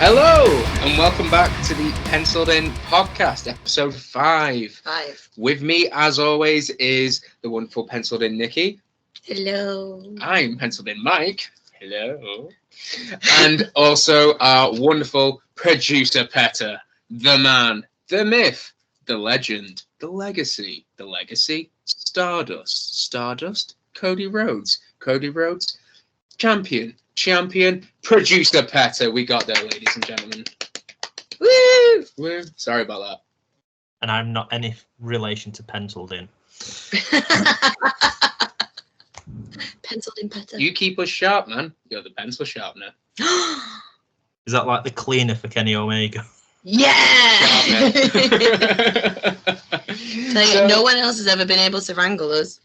Hello, and welcome back to the Penciled In Podcast, episode 5. With me, as always, is the wonderful Penciled In Nikki. Hello. I'm Penciled In Mike. Hello. And also our wonderful producer, Petter. The man, the myth, the legend, the legacy, Stardust, Cody Rhodes, champion, producer Petter. We got there, ladies and gentlemen. Woo! Woo! Sorry about that. And I'm not any relation to Penciled In. Penciled In Petter. You keep us sharp, man. You're the pencil sharpener. Is that like the cleaner for Kenny Omega? Yeah! So, no one else has ever been able to wrangle us.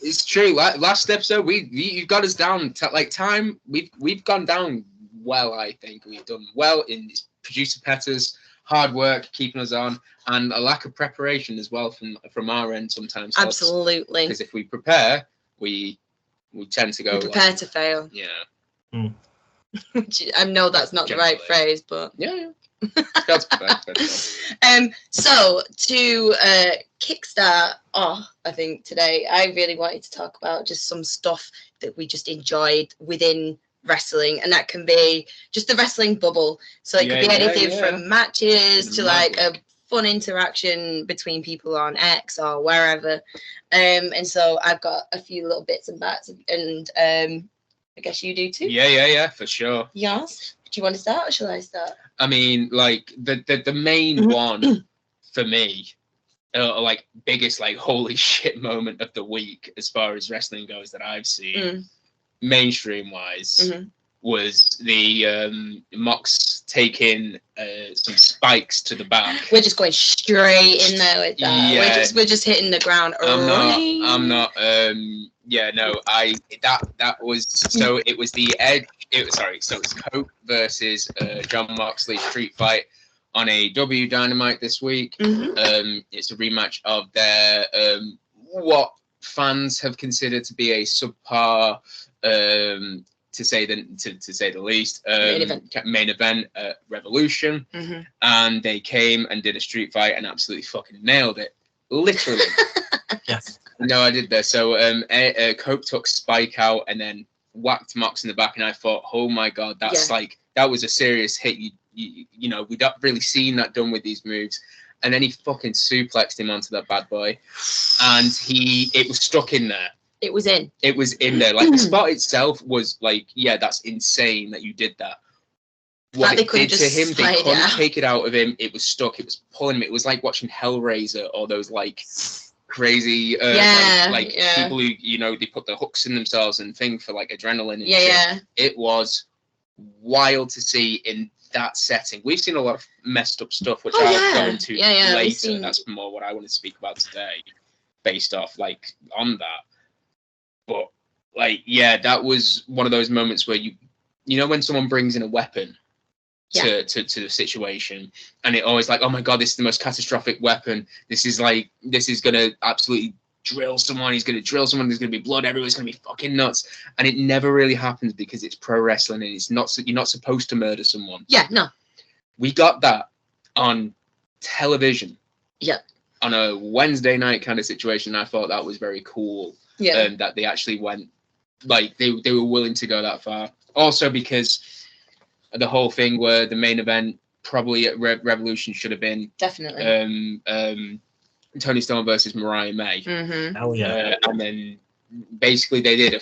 It's true. Last episode, you got us down to time. We've gone down well. I think we've done well in producer Petter's hard work keeping us on, and a lack of preparation as well from our end sometimes. Absolutely. Because if we prepare, we tend to go. We prepare to fail. Yeah. Mm. I know that's not Generally. the right phrase, but Yeah. That's perfect. So to kickstart off, I think today I really wanted to talk about just some stuff that we just enjoyed within wrestling, and that can be just the wrestling bubble. So it could be anything from matches to like a fun interaction between people on X or wherever. And so I've got a few little bits and bats, and I guess you do too. Yeah, for sure. Yes. Do you want to start or shall I start? I mean, like the main one for me, biggest holy shit moment of the week as far as wrestling goes that I've seen, mainstream wise, was the Mox taking some spikes to the back. We're just going straight in there with that. Yeah. We're just hitting the ground. I'm not. That was so. It was the Edge. So it's Coke versus John Moxley street fight on AEW Dynamite this week. It's a rematch of their what fans have considered to be a subpar, to say the least, main event at Revolution, and they came and did a street fight and absolutely fucking nailed it, literally. Yes. No, I did there. So Coke took Spike out and then whacked Mox in the back, and I thought, oh my god, that's that was a serious hit. You know, we'd not really seen that done with these moves. And then he fucking suplexed him onto that bad boy, and it was stuck in there. It was in there. Like the spot itself was like, yeah, that's insane that you did that. What it did to him, they couldn't take it out of him. It was stuck. It was pulling him. It was like watching Hellraiser or those crazy people who they put the hooks in themselves and thing for adrenaline and shit. It was wild to see in that setting. We've seen a lot of messed up stuff, which I'll go into later. That's more what I want to speak about today, based off on that. But that was one of those moments where you know when someone brings in a weapon to the situation, and it always oh my god, this is the most catastrophic weapon. This is gonna absolutely drill someone. He's gonna drill someone. There's gonna be blood everywhere. It's gonna be fucking nuts. And it never really happens because it's pro wrestling and you're not supposed to murder someone. Yeah, no. We got that on television. Yeah. On a Wednesday night kind of situation. I thought that was very cool. Yeah. That they actually went they were willing to go that far. Also because the whole thing where the main event probably at Revolution should have been definitely Toni Storm versus Mariah May. Hell yeah. And then basically they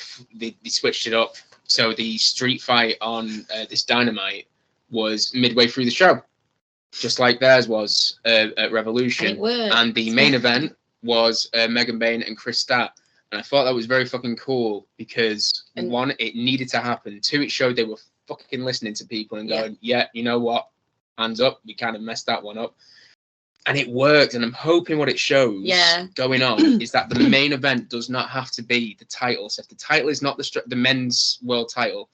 switched it up. So the street fight on this Dynamite was midway through the show, just like theirs was at Revolution. And the main event was Megan Bayne and Chris Stat. And I thought that was very fucking cool because one, it needed to happen. Two, it showed they were fucking listening to people and going, yeah, you know what? Hands up. We kind of messed that one up. And it worked. And I'm hoping what it shows going on is that the main event does not have to be the title. So if the title is not the men's world title,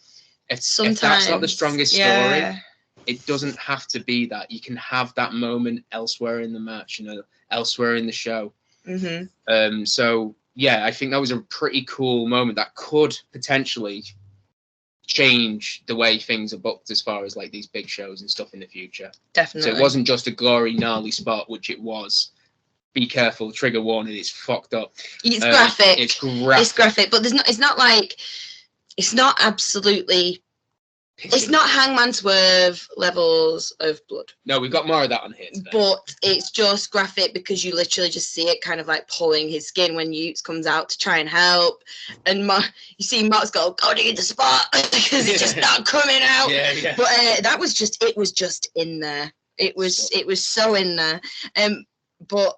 if that's not the strongest story, it doesn't have to be that. You can have that moment elsewhere in the match, elsewhere in the show. So yeah, I think that was a pretty cool moment that could potentially change the way things are booked as far as like these big shows and stuff in the future. Definitely. So it wasn't just a gory, gnarly spot, which it was. Be careful, trigger warning, it's fucked up. It's graphic. It's graphic. It's graphic, but it's not like, it's not absolutely, it's not Hangman Swerve levels of blood. No, we've got more of that on here today. But it's just graphic because you literally just see it kind of like pulling his skin when Utes comes out to try and help. And you see Mox go to the spot because it's just not coming out. Yeah. But it was just in there. It was so in there. But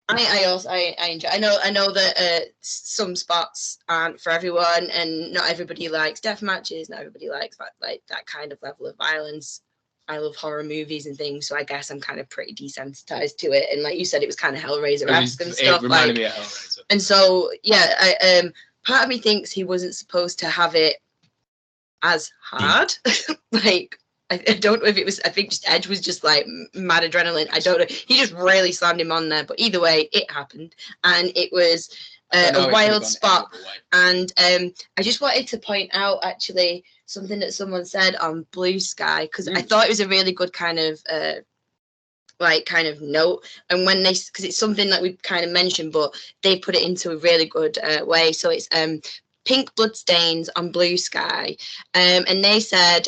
I enjoy. I know that some spots aren't for everyone, and not everybody likes death matches. Not everybody likes that kind of level of violence. I love horror movies and things, so I guess I'm kind of pretty desensitized to it. And like you said, it was kind of Hellraiser-esque and stuff. It reminded me of Hellraiser. And so yeah, part of me thinks he wasn't supposed to have it as hard. Like, I don't know if it was, I think just Edge was just like mad adrenaline. I don't know. He just really slammed him on there. But either way, it happened. And it was a wild spot. And I just wanted to point out actually something that someone said on Bluesky, because I thought it was a really good kind of note. And when because it's something that we kind of mentioned, but they put it into a really good way. So it's pink bloodstains on Bluesky, and they said,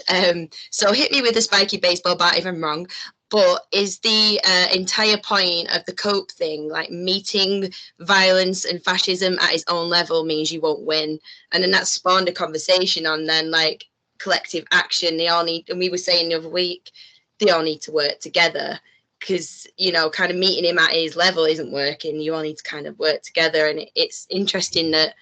so hit me with a spiky baseball bat if I'm wrong, but is the entire point of the cope thing, like meeting violence and fascism at its own level means you won't win? And then that spawned a conversation on then like collective action. They all need, and we were saying the other week, they all need to work together, because, you know, kind of meeting him at his level isn't working. You all need to kind of work together. And it's interesting that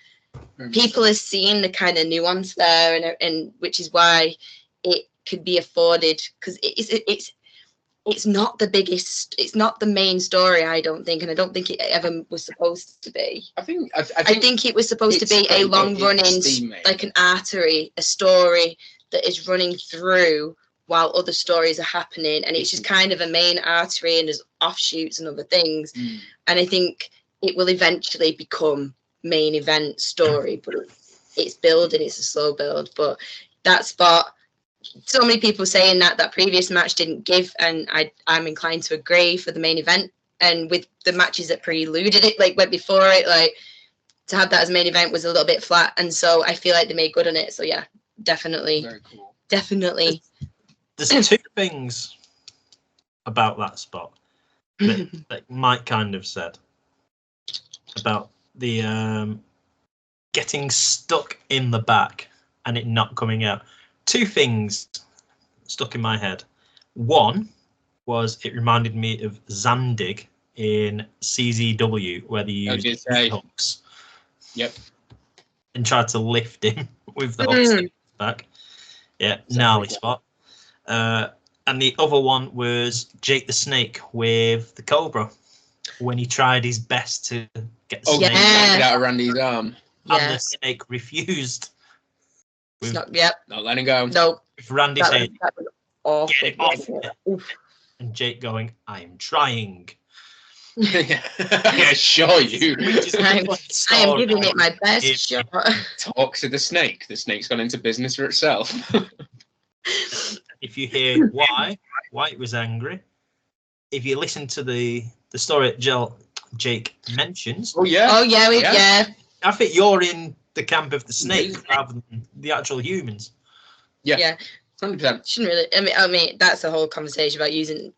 people are seeing the kind of nuance there, and which is why it could be afforded, because it's not the biggest, it's not the main story, I don't think, and I don't think it ever was supposed to be. I think it was supposed to be a long running, like an artery, a story that is running through while other stories are happening, and it's just kind of a main artery, and there's offshoots and other things. And I think it will eventually become main event story, but it's building, it's a slow build. But that spot, so many people saying that previous match didn't give, and I'm inclined to agree for the main event. And with the matches that preluded it, like went before it, like to have that as main event was a little bit flat, and so I feel like they made good on it. So yeah, definitely. Very cool. Definitely. There's two things about that spot that Mike kind of said about the getting stuck in the back and it not coming out. Two things stuck in my head. One was it reminded me of Zandig in CZW, where they used hooks. Yep. And tried to lift him with the hooks back. Yeah, gnarly spot. And the other one was Jake the Snake with the Cobra, when he tried his best to get the snake out of Randy's arm. And the snake refused. Not letting go. No. If Randy said, that was awful. Get it off me. And Jake going, I am trying. Yeah, sure you. I am giving it my best shot. Talk to the snake. The snake's gone into business for itself. If you hear why it was angry, if you listen to the story that Jake mentions. Yeah. I think you're in the camp of the snake rather than the actual humans. Yeah. 100%. Shouldn't really. I mean, that's a whole conversation about using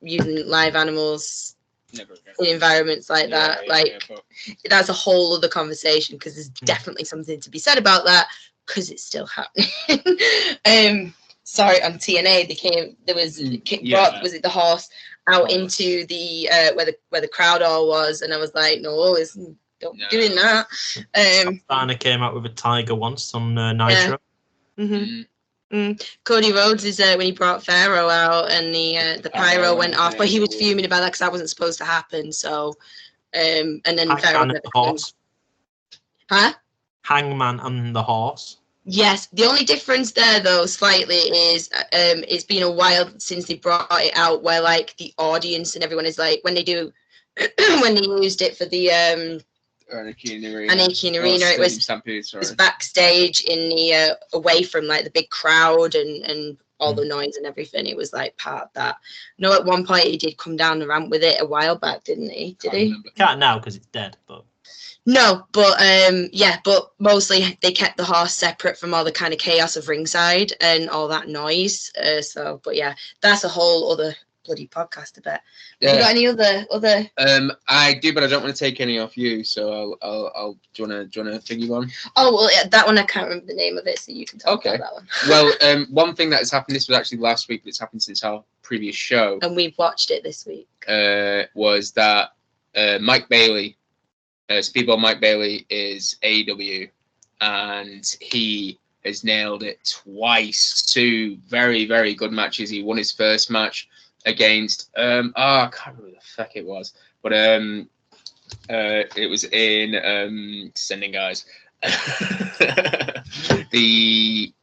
live animals in environments like that. That's a whole other conversation, because there's definitely something to be said about that, because it's still happening. Sorry, on TNA, there was brought, was it the horse out into the where the crowd all was, and I was like, don't be doing that. Santana came out with a tiger once on Nitro. Yeah. Cody Rhodes is when he brought Pharaoh out, and the pyro went off, but he was fuming about that because that wasn't supposed to happen. So, and then Pharaoh. The horse. Huh? Hangman and the horse. Yes, the only difference there, though, slightly is it's been a while since they brought it out, where like the audience and everyone is like, when they used it for the Anarchy in the Arena. Anarchy in the Arena. It was backstage in the away from like the big crowd and all the noise and everything. It was like part of that. No, at one point he did come down the ramp with it a while back, didn't he? Did he? Can't now because it's dead, but. No, but yeah, but mostly they kept the horse separate from all the kind of chaos of ringside and all that noise. So, but yeah, that's a whole other bloody podcast. I bet. Yeah. You got any other? I do, but I don't want to take any off you. So I'll. Do you wanna figure one? Oh well, yeah, that one I can't remember the name of it, so you can talk about that one. Well, one thing that has happened. This was actually last week, but it's happened since our previous show. And we've watched it this week. Was that Mike Bailey? Speedball Mike Bailey is AEW, and he has nailed it twice. 2 very, very good matches. He won his first match against I can't remember the fuck it was, but it was in Sending Guys. So he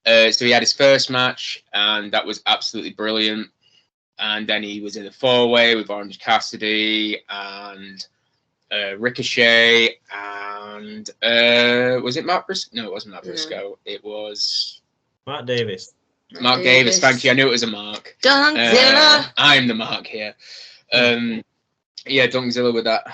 had his first match, and that was absolutely brilliant. And then he was in a 4-way with Orange Cassidy and Ricochet and was it Mark Briscoe? No, it wasn't Mark Briscoe. It was Mark Davis. Mark Davis. Thank you. I knew it was a Mark. Dunkzilla. I'm the Mark here. Yeah, Dunkzilla with that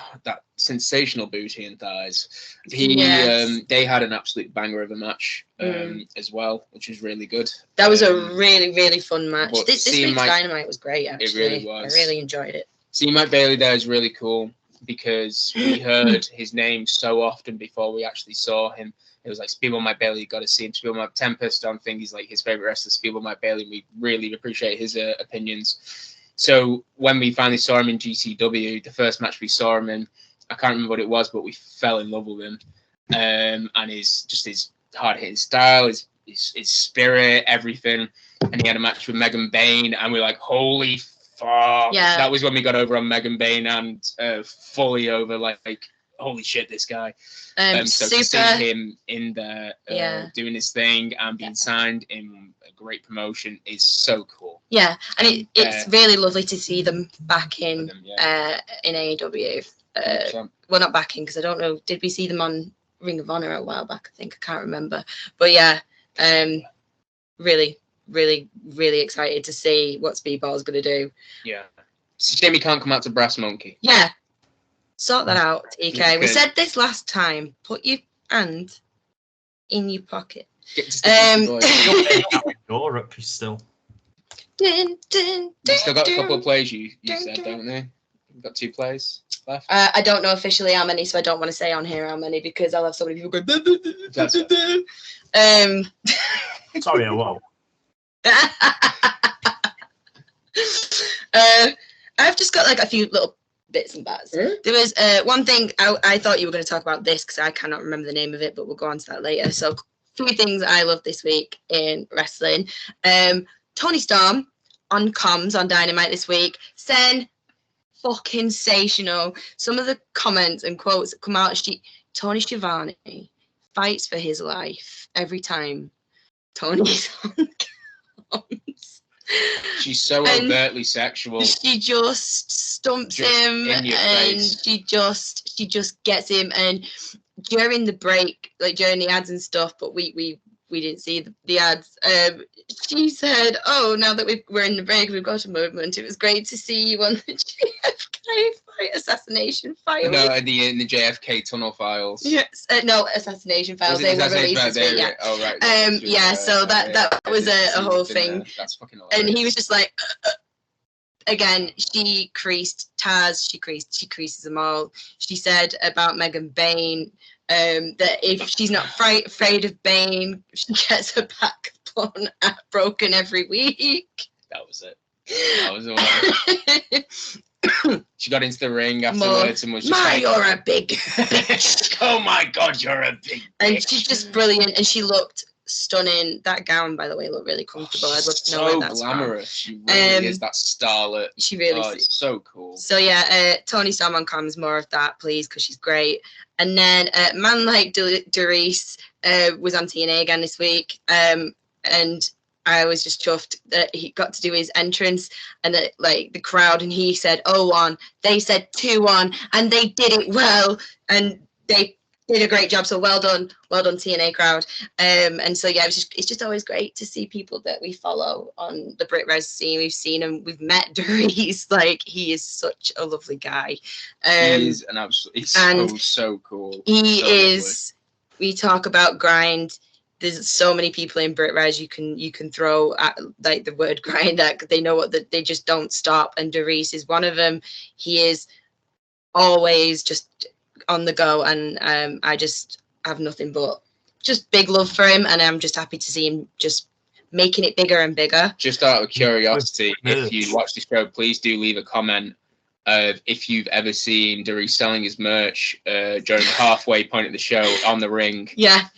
sensational booty and thighs. They had an absolute banger of a match as well, which was really good. That was a really, really fun match. This week's Dynamite was great. Actually, it really was. I really enjoyed it. Seeing Mike Bailey there is really cool, because we heard his name so often before we actually saw him. It was like Speedball Mike Bailey, you got to see him. Speedball Mike Tempest, I think he's like his favorite wrestler. Speedball Mike Bailey, we really appreciate his opinions. So when we finally saw him in GCW, the first match we saw him in, I can't remember what it was, but we fell in love with him. And his hard hitting style, his spirit, everything. And he had a match with Megan Bayne, and we're like, holy fuck. Yeah. That was when we got over on Megan Bayne and fully over like holy shit, this guy. So to see him in there doing his thing and being signed in a great promotion is so cool. Yeah, and it's really lovely to see them back in AEW. Well, not back in, because I don't know. Did we see them on Ring of Honor a while back? I think I can't remember. But yeah, really, really, really excited to see what Speedball's going to do. Yeah. It's a shame he can't come out to Brass Monkey. Yeah. Sort that out, EK. We said this last time. Put your hand in your pocket. Door up still. You still got a couple of plays you said, don't they? You've got 2 plays left. I don't know officially how many, so I don't want to say on here how many, because I'll have so many people going. Sorry, I won't. I've just got like a few little bits and bats. There was one thing I thought you were going to talk about this, because I cannot remember the name of it, but we'll go on to that later. So 3 things I love this week in wrestling. Tony Storm on comms on Dynamite this week. Fucking sensational. Some of the comments and quotes that come out. Tony Schiavone fights for his life every time Tony's on comms. She's so overtly sexual. She just stumps him, and she just gets him. And during the break, like during the ads and stuff, but we didn't see the ads. She said, "Oh, now that we're in the break, we've got a moment. It was great to see you on the JFK assassination files." No, in the JFK tunnel files. Yes, no, assassination files. They were released this week. Yeah. Oh right. Yeah. So that was a whole thing. That's fucking hilarious. And he was just like. Again, she creased Taz. She creases them all. She said about Megan Bayne that if she's not afraid of Bayne, she gets her back broken every week. That was it. That was the one. She got into the ring afterwards and was just like, you're a big bitch. Oh my God, you're a big bitch. And she's just brilliant, and she looked stunning. That gown, by the way, looked really comfortable. I'd love to know where that's glamorous. From. She really is that starlet. She really is. It's so cool. So yeah, Tony Storm on comms, more of that, please, because she's great. And then Man Like Doris was on TNA again this week, and I was just chuffed that he got to do his entrance and that, like, the crowd, and he said 0-1, they said 2-1, and they did it well, and they did a great job. So well done TNA crowd. And so yeah, it's just always great to see people that we follow on the Brit Wres scene. We've seen him, we've met Dries. Like, he is such a lovely guy. He is an absolute. He's so cool. He so is. Lovely. We talk about grind. There's so many people in Brit Wres you can throw at, like, the word grind, that they know they just don't stop. And Dries is one of them. He is always just on the go, and I just have nothing but just big love for him, and I'm just happy to see him just making it bigger and bigger. Just out of curiosity, if you watch the show, please do leave a comment of if you've ever seen Dries selling his merch during the halfway point of the show on the ring. Yeah.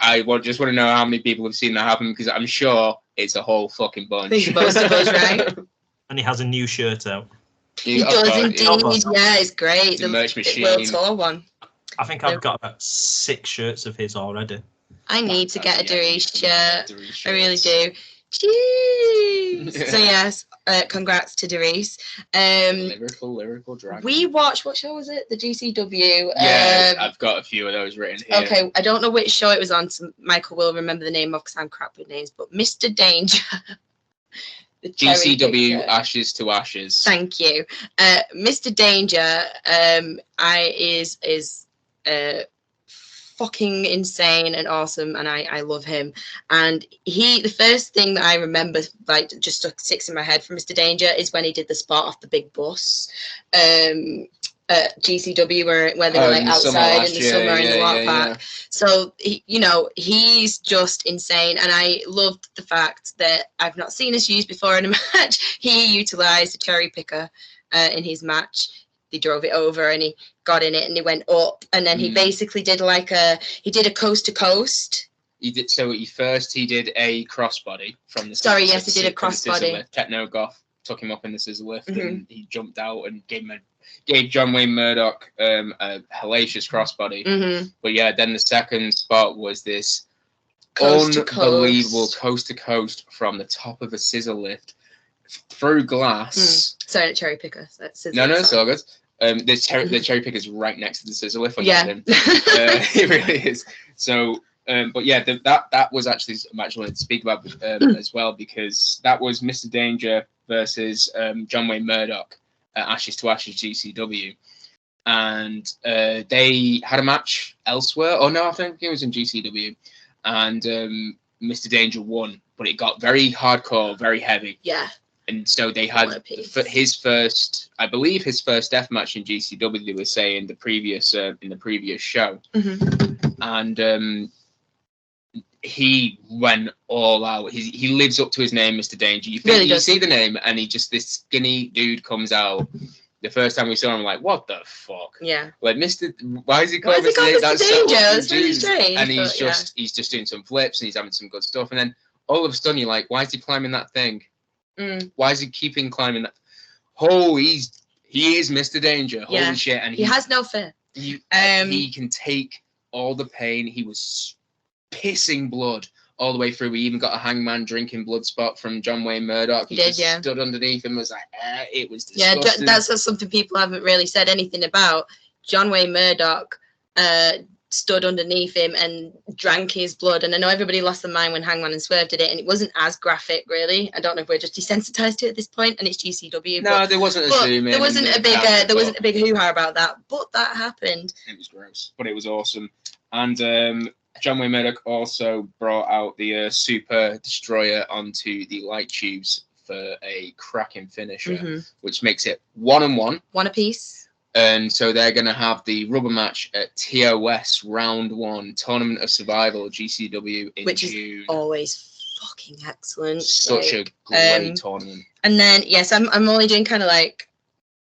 I just want to know how many people have seen that happen, because I'm sure it's a whole fucking bunch. I think most of us, right? And he has a new shirt out. He does indeed. Yeah, it's great. The merch machine. World Tour one. I think I've got about 6 shirts of his already. I need to get a Dries shirt. I really do. Jeez. So yes, congrats to Dries. Lyrical dragon. We watched, what show was it? The GCW. Yeah, I've got a few of those written here. Okay, I don't know which show it was on, so Michael will remember the name of, because I'm crap with names, but Mr. Danger. GCW Ashes to Ashes. Thank you. Mr. Danger is fucking insane and awesome, and I love him. And the first thing that I remember, like, just sticks in my head from Mr. Danger is when he did the spot off the big bus at GCW where they were like outside in the summer in the water park. Yeah. So he's just insane, and I loved the fact that I've not seen this used before in a match. He utilized a cherry picker in his match. He drove it over and he got in it and he went up, and then he basically did he did a coast to coast. He did he did a crossbody from the. Sorry, yes, he did a crossbody. Techno Goth took him up in the scissor lift, and he jumped out and gave John Wayne Murdoch a hellacious crossbody. But yeah, then the second spot was this unbelievable coast to coast from the top of a scissor lift through glass. Sorry, cherry picker. No, it's all good. The cherry picker is right next to the scissor lift. It really is. So, but yeah, that was actually a match I wanted to speak about as well, because that was Mr. Danger versus John Wayne Murdoch at Ashes to Ashes GCW, and they had a match elsewhere. Oh no, I think it was in GCW, and Mr. Danger won, but it got very hardcore, very heavy. Yeah. And so they had his first death match in GCW. They were saying in the previous show, and he went all out. He lives up to his name, Mr. Danger. You see the name, and this skinny dude comes out. The first time we saw him, I'm like, what the fuck? Yeah. Like, why is he called Mr. Danger? That's really strange. And he's just doing some flips and he's having some good stuff. And then all of a sudden, you're like, why is he climbing that thing? Why is he keeping climbing that? Oh, he is Mr. Danger. Holy shit! And he has no fear. He can take all the pain. He was pissing blood all the way through. We even got a hangman drinking blood spot from John Wayne Murdoch. He stood underneath him and was like, it was disgusting. Yeah, that's something people haven't really said anything about. John Wayne Murdoch stood underneath him and drank his blood, and I know everybody lost their mind when Hangman and Swerve did it, and it wasn't as graphic, really. I don't know if we're just desensitized to it at this point, and it's GCW. No, there wasn't a zoom in. There wasn't a big hoo-ha about that, but that happened. It was gross, but it was awesome. And John Wayne Murdoch also brought out the Super Destroyer onto the light tubes for a cracking finisher, which makes it 1-1. One apiece. And so they're going to have the rubber match at TOS Round 1 Tournament of Survival GCW in Which June. Is always fucking excellent. Such a great tournament. And then yes, I'm only doing kind of like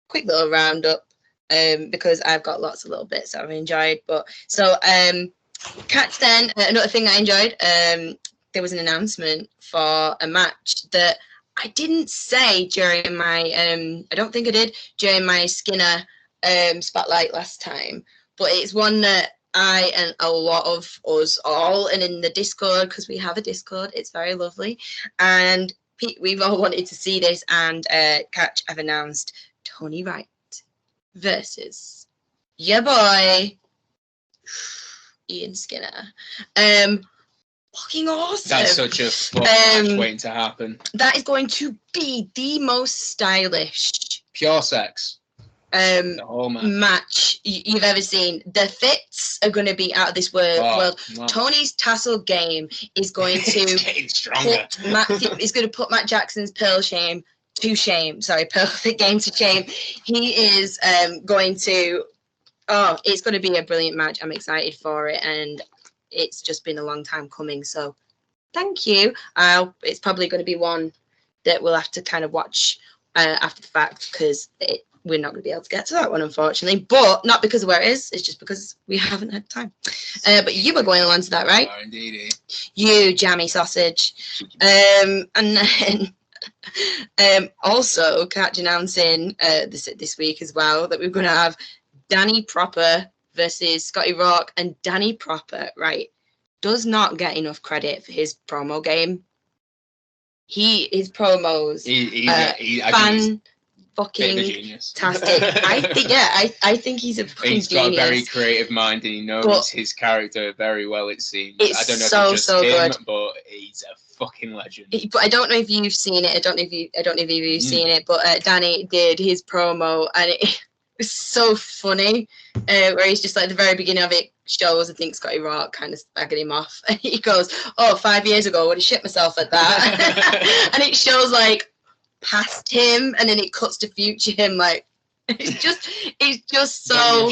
quick little roundup because I've got lots of little bits that I've enjoyed. But so catch then another thing I enjoyed. There was an announcement for a match that I didn't say during my I don't think I did during my Skinner spotlight last time, but it's one that I and a lot of us all, and in the Discord, because we have a Discord, it's very lovely, and we've all wanted to see this, and Catch have announced Tony Wright versus your boy Ian Skinner. Fucking awesome. That's such a fun match waiting to happen. That is going to be the most stylish pure sex match you've ever seen. The fits are going to be out of this world. No. Tony's tassel game is going to getting stronger. Is going to put Matt Jackson's pearl game to shame. He is going to. Oh, it's going to be a brilliant match. I'm excited for it, and it's just been a long time coming. So, thank you. It's probably going to be one that we'll have to kind of watch after the fact, because we're not going to be able to get to that one, unfortunately. But not because of where it is. It's just because we haven't had time. But you were going along to that, right? Oh, indeed. You jammy sausage. And then also Catch announcing this week as well that we're going to have Danny Proper versus Scotty Rourke, and Danny Proper, right, does not get enough credit for his promo game. His promos, fucking tastic. I think he's a fucking He's genius. got a very creative mind, and he knows his character very well, it seems. It's I don't know if it's just him, good. But he's a fucking legend. But I don't know if you've seen it. I don't know if you've seen it. But Danny did his promo, and it was so funny. Where he's just like at the very beginning of it shows, I think Scotty Rourke kind of bagging him off, and he goes, "Oh, 5 years ago, I would have shit myself at that," and it shows like past him, and then it cuts to future him. Like it's just so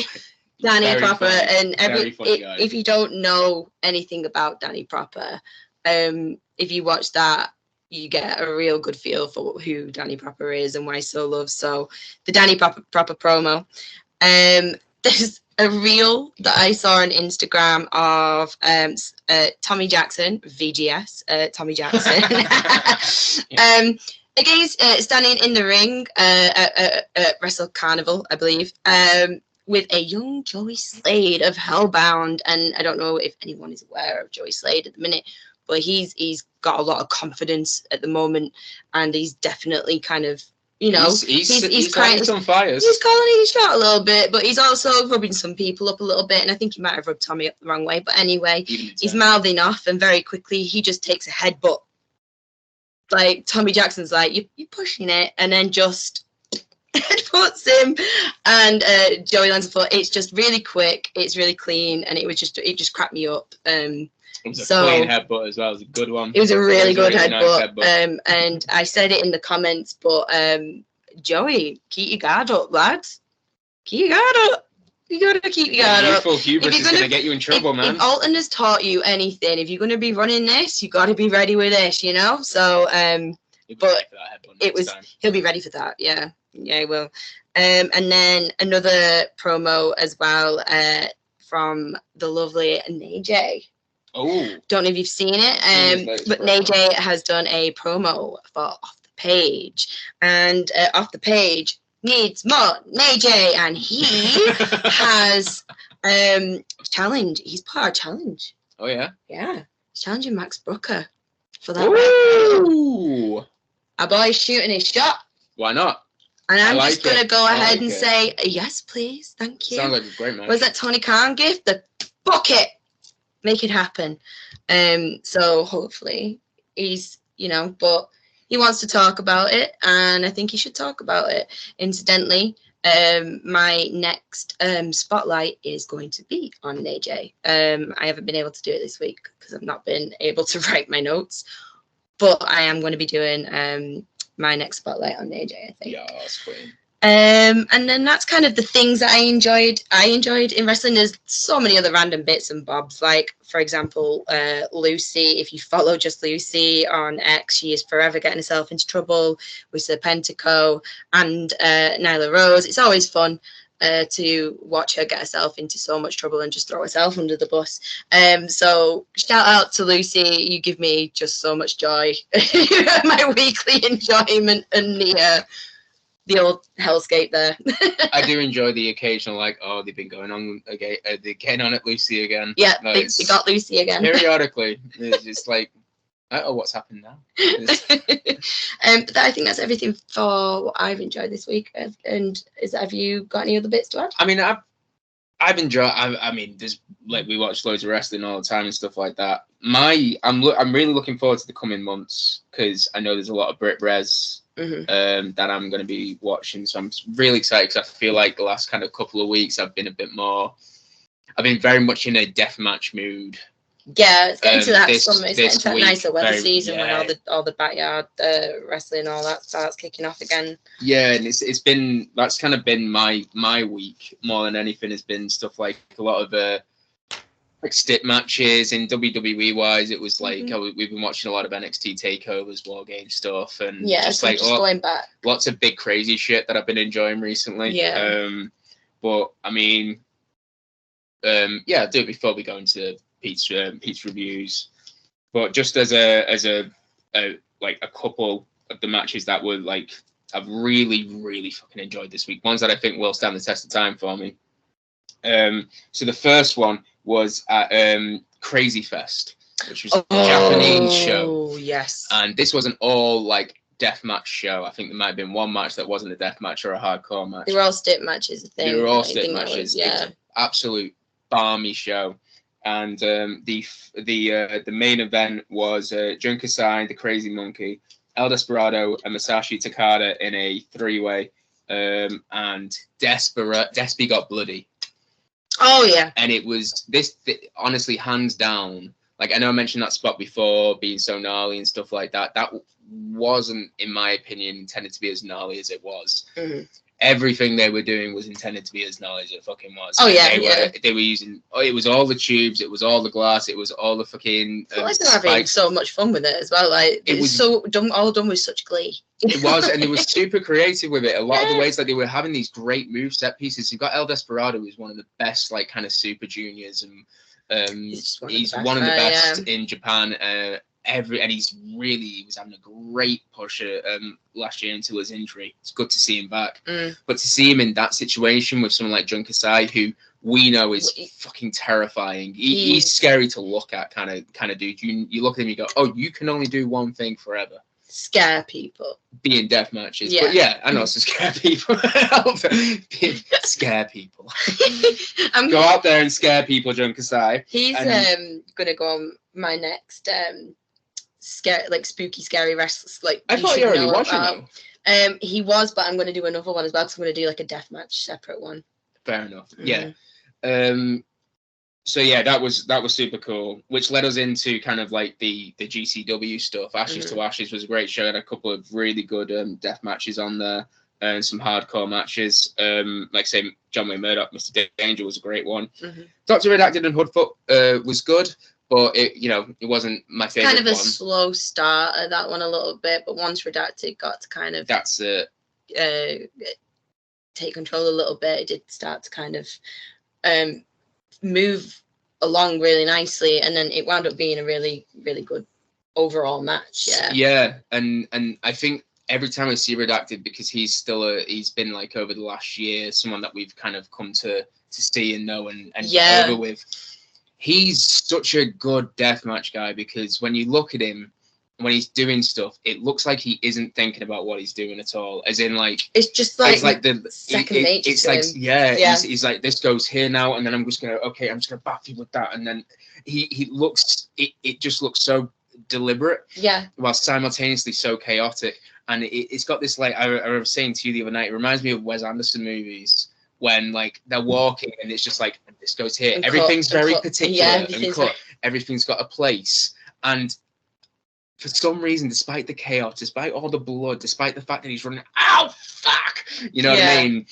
Danny Proper, and if you don't know anything about Danny Proper, if you watch that, you get a real good feel for who Danny Proper is and why he's so loved. So the Danny Proper promo, there's a reel that I saw on Instagram of Tommy Jackson, VGS, Tommy Jackson. Against standing in the ring at Wrestle Carnival, I believe, with a young Joey Slade of Hellbound. And I don't know if anyone is aware of Joey Slade at the minute, but he's got a lot of confidence at the moment, and he's definitely kind of, you know, he's calling some fires. He's calling his shot a little bit, but he's also rubbing some people up a little bit, and I think he might have rubbed Tommy up the wrong way. But anyway, he's mouthing off, and very quickly he just takes a headbutt. Like Tommy Jackson's like, you're pushing it, and then just headbutts him, and Joey lands a foot. It's just really quick, it's really clean, and it just cracked me up. It was a clean headbutt as well. It was a good one. It was a really good headbutt. Nice and I said it in the comments, but Joey, keep your guard up, lads. Keep your guard up. You gotta keep your guard up. Hubris is gonna get you in trouble, man. If Alton has taught you anything, if you're gonna be running this, you gotta be ready with this, you know. So, but he'll be ready for that. Yeah, he will. And then another promo as well from the lovely NJ. Oh, don't know if you've seen it, but NJ has done a promo for Off the Page, and Off the Page needs more NJ, and he has challenge. He's part of our challenge. Oh yeah, he's challenging Max Brooker for that. Ooh, our boy's shooting his shot. Why not? And I'm just gonna go ahead and say yes, please, thank you. Sounds like a great match. Was that Tony Khan gift? The bucket. Make it happen. So hopefully he's, but he wants to talk about it, and I think he should talk about it. Incidentally, my next spotlight is going to be on AJ. I haven't been able to do it this week because I've not been able to write my notes, but I am going to be doing my next spotlight on AJ, I think. Yeah, that's queen. And then that's kind of the things that I enjoyed in wrestling. There's so many other random bits and bobs, like, for example, Lucy. If you follow just Lucy on X, she is forever getting herself into trouble with Serpentico and Nyla Rose. It's always fun to watch her get herself into so much trouble and just throw herself under the bus. So shout out to Lucy. You give me just so much joy. My weekly enjoyment and the the old hellscape there. I do enjoy the occasional, like, oh, they've been going on again, they're getting on at Lucy again. Yeah, they got Lucy again. Periodically, it's just like, oh, what's happened now? But I think that's everything for what I've enjoyed this week. And have you got any other bits to add? I mean, I've enjoyed. I mean, there's like we watch loads of wrestling all the time and stuff like that. I'm really looking forward to the coming months because I know there's a lot of Brit Wres that I'm going to be watching. So I'm really excited because I feel like the last kind of couple of weeks I've been very much in a deathmatch mood. Yeah, it's getting to that summer. It's getting to that week, nicer weather season when all the backyard wrestling and all that starts kicking off again. Yeah, and that's kind of been my week more than anything. Has been stuff like a lot of like stick matches in WWE wise. It was like we've been watching a lot of NXT takeovers, War Game stuff, and just going back. Lots of big crazy shit that I've been enjoying recently. Yeah. But I mean, I'll do it before we go into Pete's reviews, but just as a couple of the matches that were like I've really fucking enjoyed this week, ones that I think will stand the test of time for me. So the first one was at Crazy Fest, which was a Japanese show. Oh yes, and this was an all like deathmatch show. I think there might have been one match that wasn't a deathmatch or a hardcore match. They were all stick matches. They were all stick matches. Yeah, it was an absolute balmy show. And the main event was Jun Kasai, the Crazy Monkey, El Desperado, and Masashi Takada in a three-way. And Despy got bloody. Oh yeah. And it was honestly, hands down. Like I know I mentioned that spot before being so gnarly and stuff like that. That wasn't, in my opinion, intended to be as gnarly as it was. Everything they were doing was intended to be as gnarly as it fucking was. Oh yeah, they were using. It was all the tubes. It was all the glass. It was all the fucking. I feel like they're having so much fun with it as well. Like it was so done, all done with such glee. It was, and they were super creative with it. A lot of the ways that they were having these great move set pieces. You've got El Desperado, who's one of the best, like kind of super juniors, and he's one of the best in Japan. And he was having a great push last year until his injury. It's good to see him back, but to see him in that situation with someone like Jun Kasai, who we know is fucking terrifying. He's scary to look at, kind of dude. You look at him, you go, oh, you can only do one thing forever: scare people. Be in death matches. Yeah. But yeah, I know it's to scare people. Scare people. Go out there and scare people, Jun Kasai. He's gonna go on my next spooky scary wrestlers. Like I thought you already watched him. He was, but I'm going to do another one as well. Because I'm going to do like a deathmatch separate one. Fair enough. Yeah. So yeah, that was super cool. Which led us into kind of like the GCW stuff. Ashes to Ashes was a great show. Had a couple of really good death matches on there and some hardcore matches. Like say John Wayne Murdoch, Mr. Danger was a great one. Dr. Redacted and Hoodfoot was good. But it wasn't my favorite. Kind of a slow start at that one a little bit, but once Redacted got to kind of take control a little bit, it did start to kind of move along really nicely, and then it wound up being a really, really good overall match. Yeah, and I think every time I see Redacted, because he's been like over the last year someone that we've kind of come to see and know and over with. He's such a good deathmatch guy, because when you look at him, when he's doing stuff, it looks like he isn't thinking about what he's doing at all. As in, like it's just like the second nature. It's like he's like, this goes here now, and then I'm just gonna baff you with that, and then he looks. It just looks so deliberate. Yeah. While simultaneously so chaotic, and it's got this like I was saying to you the other night. It reminds me of Wes Anderson movies. When like they're walking and it's just like this goes here. And everything's very particular and cut. Everything's got a place. And for some reason, despite the chaos, despite all the blood, despite the fact that he's running, ow fuck! You know what I mean?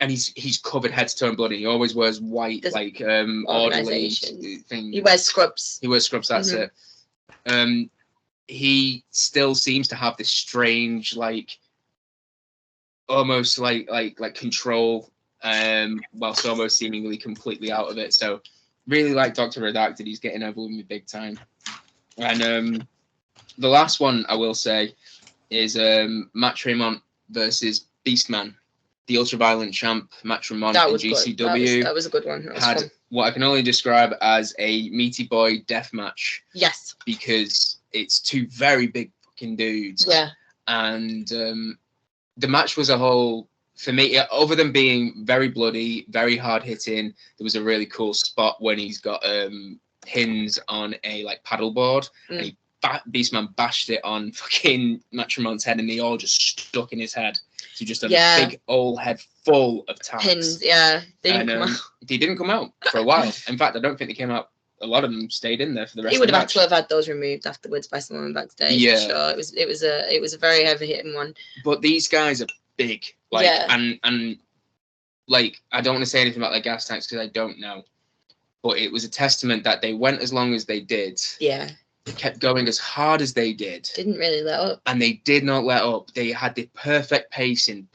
And he's covered head to toe in blood, and he always wears white orderly thing. He wears scrubs. That's it. He still seems to have this strange, like almost like control. Whilst almost seemingly completely out of it. So really like Dr. Redacted. He's getting over with me big time. And the last one I will say is Matt Tremont versus Beastman, the ultra-violent champ, Matrimon That in was GCW. good. That was a good one. That was had fun. what I can only describe as a meaty boy death match. Yes. Because it's two very big fucking dudes. Yeah. And the match was a whole, for me, other than being very bloody, very hard hitting, there was a really cool spot when he's got pins on a like paddleboard, and he Beastman bashed it on fucking Matrimon's head, and they all just stuck in his head. So just a big old head full of tacks. Pins, yeah. They didn't come out for a while. In fact, I don't think they came out. A lot of them stayed in there for the rest. He would of the have had to have had those removed afterwards by someone backstage. Yeah, for sure. It was a very heavy hitting one. But these guys are big, like, and like, I don't want to say anything about their gas tanks because I don't know. But it was a testament that they went as long as they did. Yeah. They kept going as hard as they did. Didn't really let up. And they did not let up. They had the perfect pacing,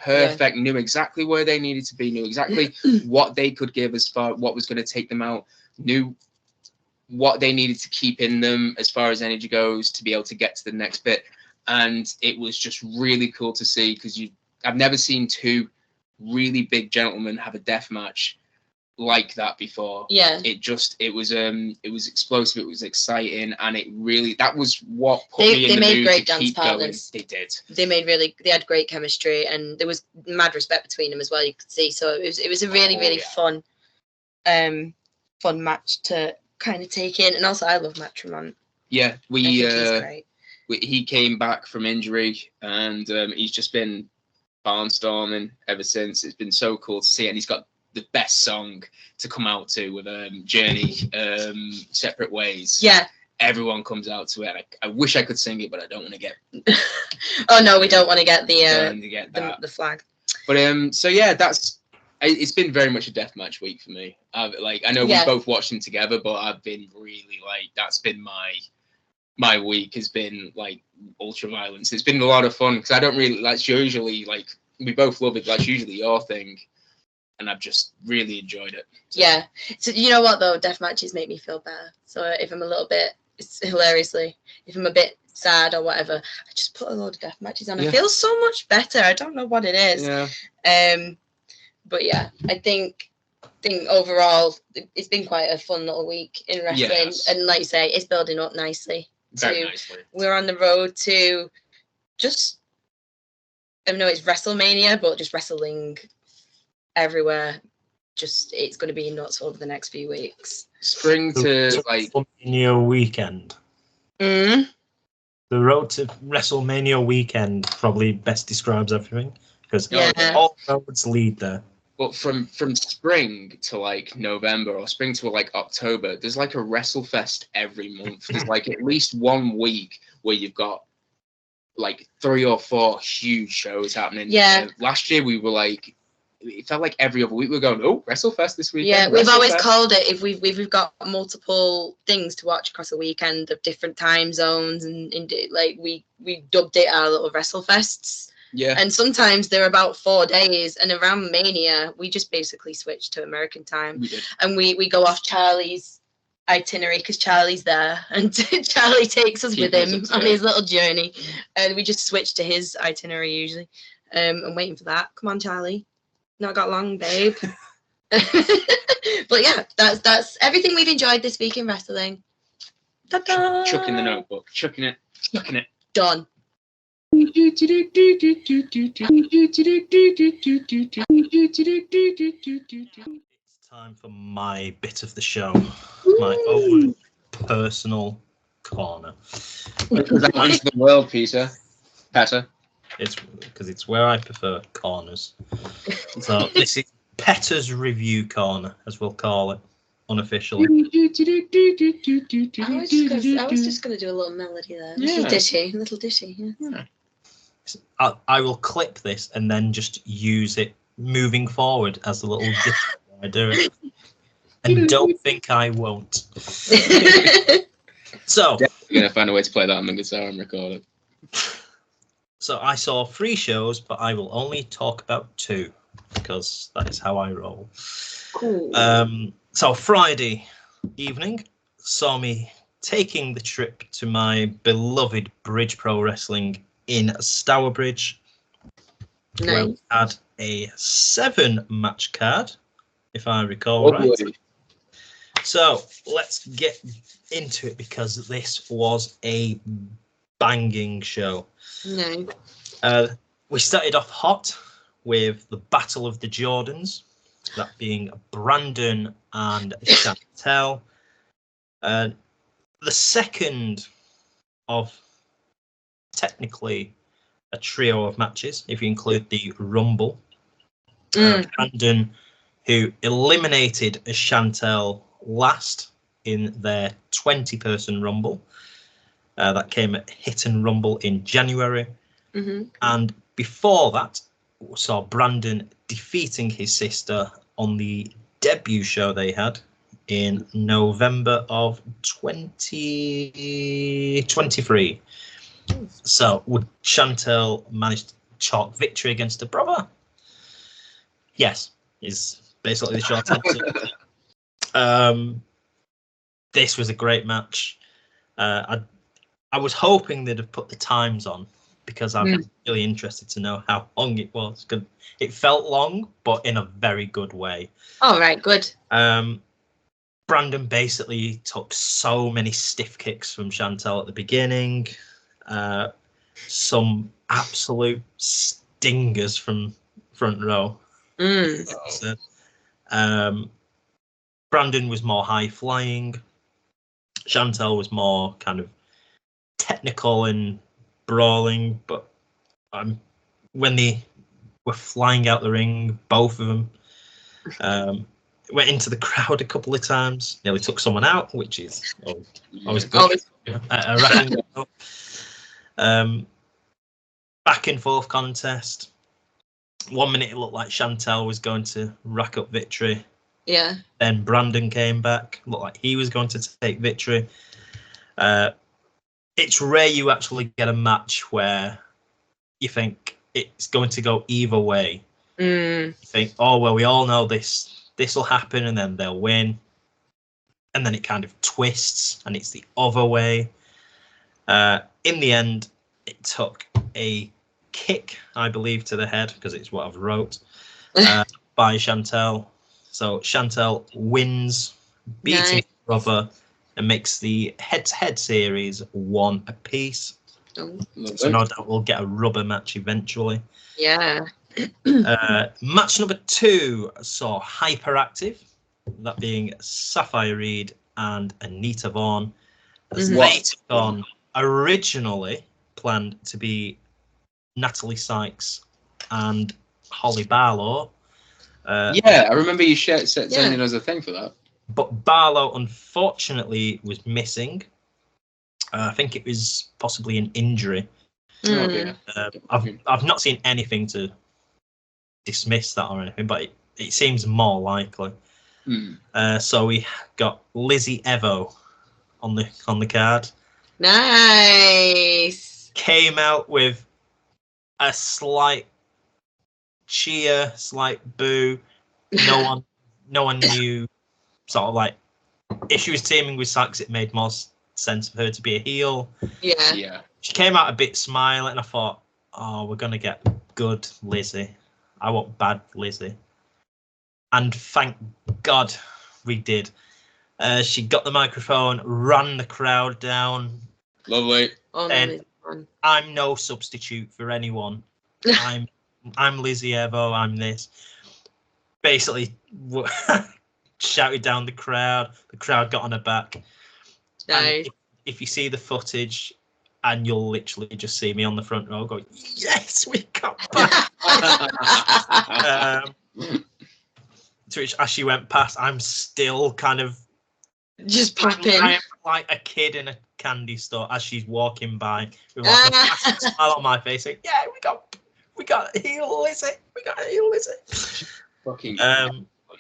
knew exactly where they needed to be, knew exactly what they could give as far what was going to take them out, knew what they needed to keep in them as far as energy goes to be able to get to the next bit. And it was just really cool to see because I've never seen two really big gentlemen have a death match like that before. Yeah. It was explosive, it was exciting, and that was what put me in the mood great to dance keep partners. going. They did. They had great chemistry, and there was mad respect between them as well, you could see. So it was a really fun match to kind of take in. And also I love Matrimon. Yeah, he's great. He came back from injury, and he's just been barnstorming ever since. It's been so cool to see, and he's got the best song to come out to with Journey, Separate Ways. Yeah. Everyone comes out to it. I wish I could sing it, but I don't want to get. Oh no, we don't want to get the flag. But so yeah, it's been very much a deathmatch week for me. I know we both watched them together, but I've been really that's been my week has been like ultra violence. It's been a lot of fun because I don't really that's usually we both love it. That's usually your thing. And I've just really enjoyed it. So. Yeah. So you know what though, death matches make me feel better. So if I'm a little bit, hilariously, if I'm a bit sad or whatever, I just put a load of death matches on. I feel so much better. I don't know what it is. Yeah. But yeah, I think overall it's been quite a fun little week in wrestling. Yes. And like you say, it's building up nicely. Very nicely. We're on the road to just, I know it's WrestleMania, but just wrestling everywhere. Just it's going to be nuts over the next few weeks. Spring to WrestleMania weekend. The road to WrestleMania weekend probably best describes everything because all roads lead there. But from spring to November or spring to October, there's a WrestleFest every month. There's at least 1 week where you've got 3 or 4 huge shows happening. Yeah. Last year we were it felt like every other week we're going, oh, WrestleFest this weekend. Yeah, we've always called it if we've got multiple things to watch across a weekend of different time zones, and we dubbed it our little WrestleFests. Yeah. And sometimes they're about 4 days, and around Mania we just basically switch to American time. We did. And we go off Charlie's itinerary because Charlie's there, and Charlie takes us with him on his little journey, and we just switch to his itinerary usually. I'm waiting for that. Come on, Charlie. Not got long, babe. But yeah, that's everything we've enjoyed this week in wrestling. Ta-da! Chucking the notebook, chucking it. Done. It's time for my bit of the show, my own personal corner. Because that means the world, Peter. It's because it's where I prefer corners. So this is Petter's Review Corner, as we'll call it, unofficially. I was just gonna do a little melody there, little ditty. Yeah. I will clip this and then just use it moving forward as a little ditty when I do it. And don't think I won't. So you're gonna find a way to play that on the guitar and record it. So I saw 3 shows, but I will only talk about 2 because that is how I roll. Cool. So Friday evening saw me taking the trip to my beloved Bridge Pro Wrestling in Stourbridge. where we had a 7-match card, if I recall right. So let's get into it because this was a banging show. No. We started off hot with the Battle of the Jordans, that being Brandon and Chantel. The second of technically a trio of matches, if you include the Rumble. Brandon, who eliminated Chantel last in their 20-person Rumble. That came at Hit and Rumble in January. And before that, we saw Brandon defeating his sister on the debut show they had in November of 2023. So would Chantel manage to chalk victory against her brother? Yes, is basically the short answer. This was a great match. I was hoping they'd have put the times on because I'm really interested to know how long it was. It felt long, but in a very good way. All right, good. Brandon basically took so many stiff kicks from Chantel at the beginning. Some absolute stingers from front row. Brandon was more high flying. Chantel was more kind of technical and brawling, but when they were flying out the ring, both of them went into the crowd a couple of times. Nearly took someone out, which is always good. Back and forth contest. 1 minute it looked like Chantel was going to rack up victory. Yeah. Then Brandon came back. Looked like he was going to take victory. It's rare you actually get a match where you think it's going to go either way. You think, oh, well, we all know this will happen, and then they'll win. And then it kind of twists, and it's the other way. In the end, it took a kick, I believe, to the head, because it's what I've wrote, by Chantel. So Chantel wins, beating her brother, and makes the head-to-head series 1 apiece. So no doubt we'll get a rubber match eventually. Yeah. Match number 2 saw Hyperactive, that being Sapphire Reed and Anita Vaughn, as they took on originally planned to be Natalie Sykes and Holly Barlow. I remember you sending us a thing for that. But Barlow, unfortunately, was missing. I think it was possibly an injury. I've not seen anything to dismiss that or anything, but it seems more likely. So we got Lizzie Evo on the card. Nice. Came out with a slight cheer, slight boo. No one knew. Sort of like, if she was teaming with Sykes, it made more sense for her to be a heel. Yeah. She came out a bit smiling, and I thought, oh, we're gonna get good Lizzie. I want bad Lizzie. And thank God we did. She got the microphone, ran the crowd down. Lovely. And I'm no substitute for anyone. I'm Lizzie Evo. I'm this. Basically, shouted down the crowd. The crowd got on her back. Nice. If you see the footage, and you'll literally just see me on the front row going, yes, we got back. To which, as she went past, I'm still kind of just popping. I am like a kid in a candy store as she's walking by with like a massive smile on my face, saying, "Yeah, we got a heel Lizzie. We got a heel Lizzie." Fucking.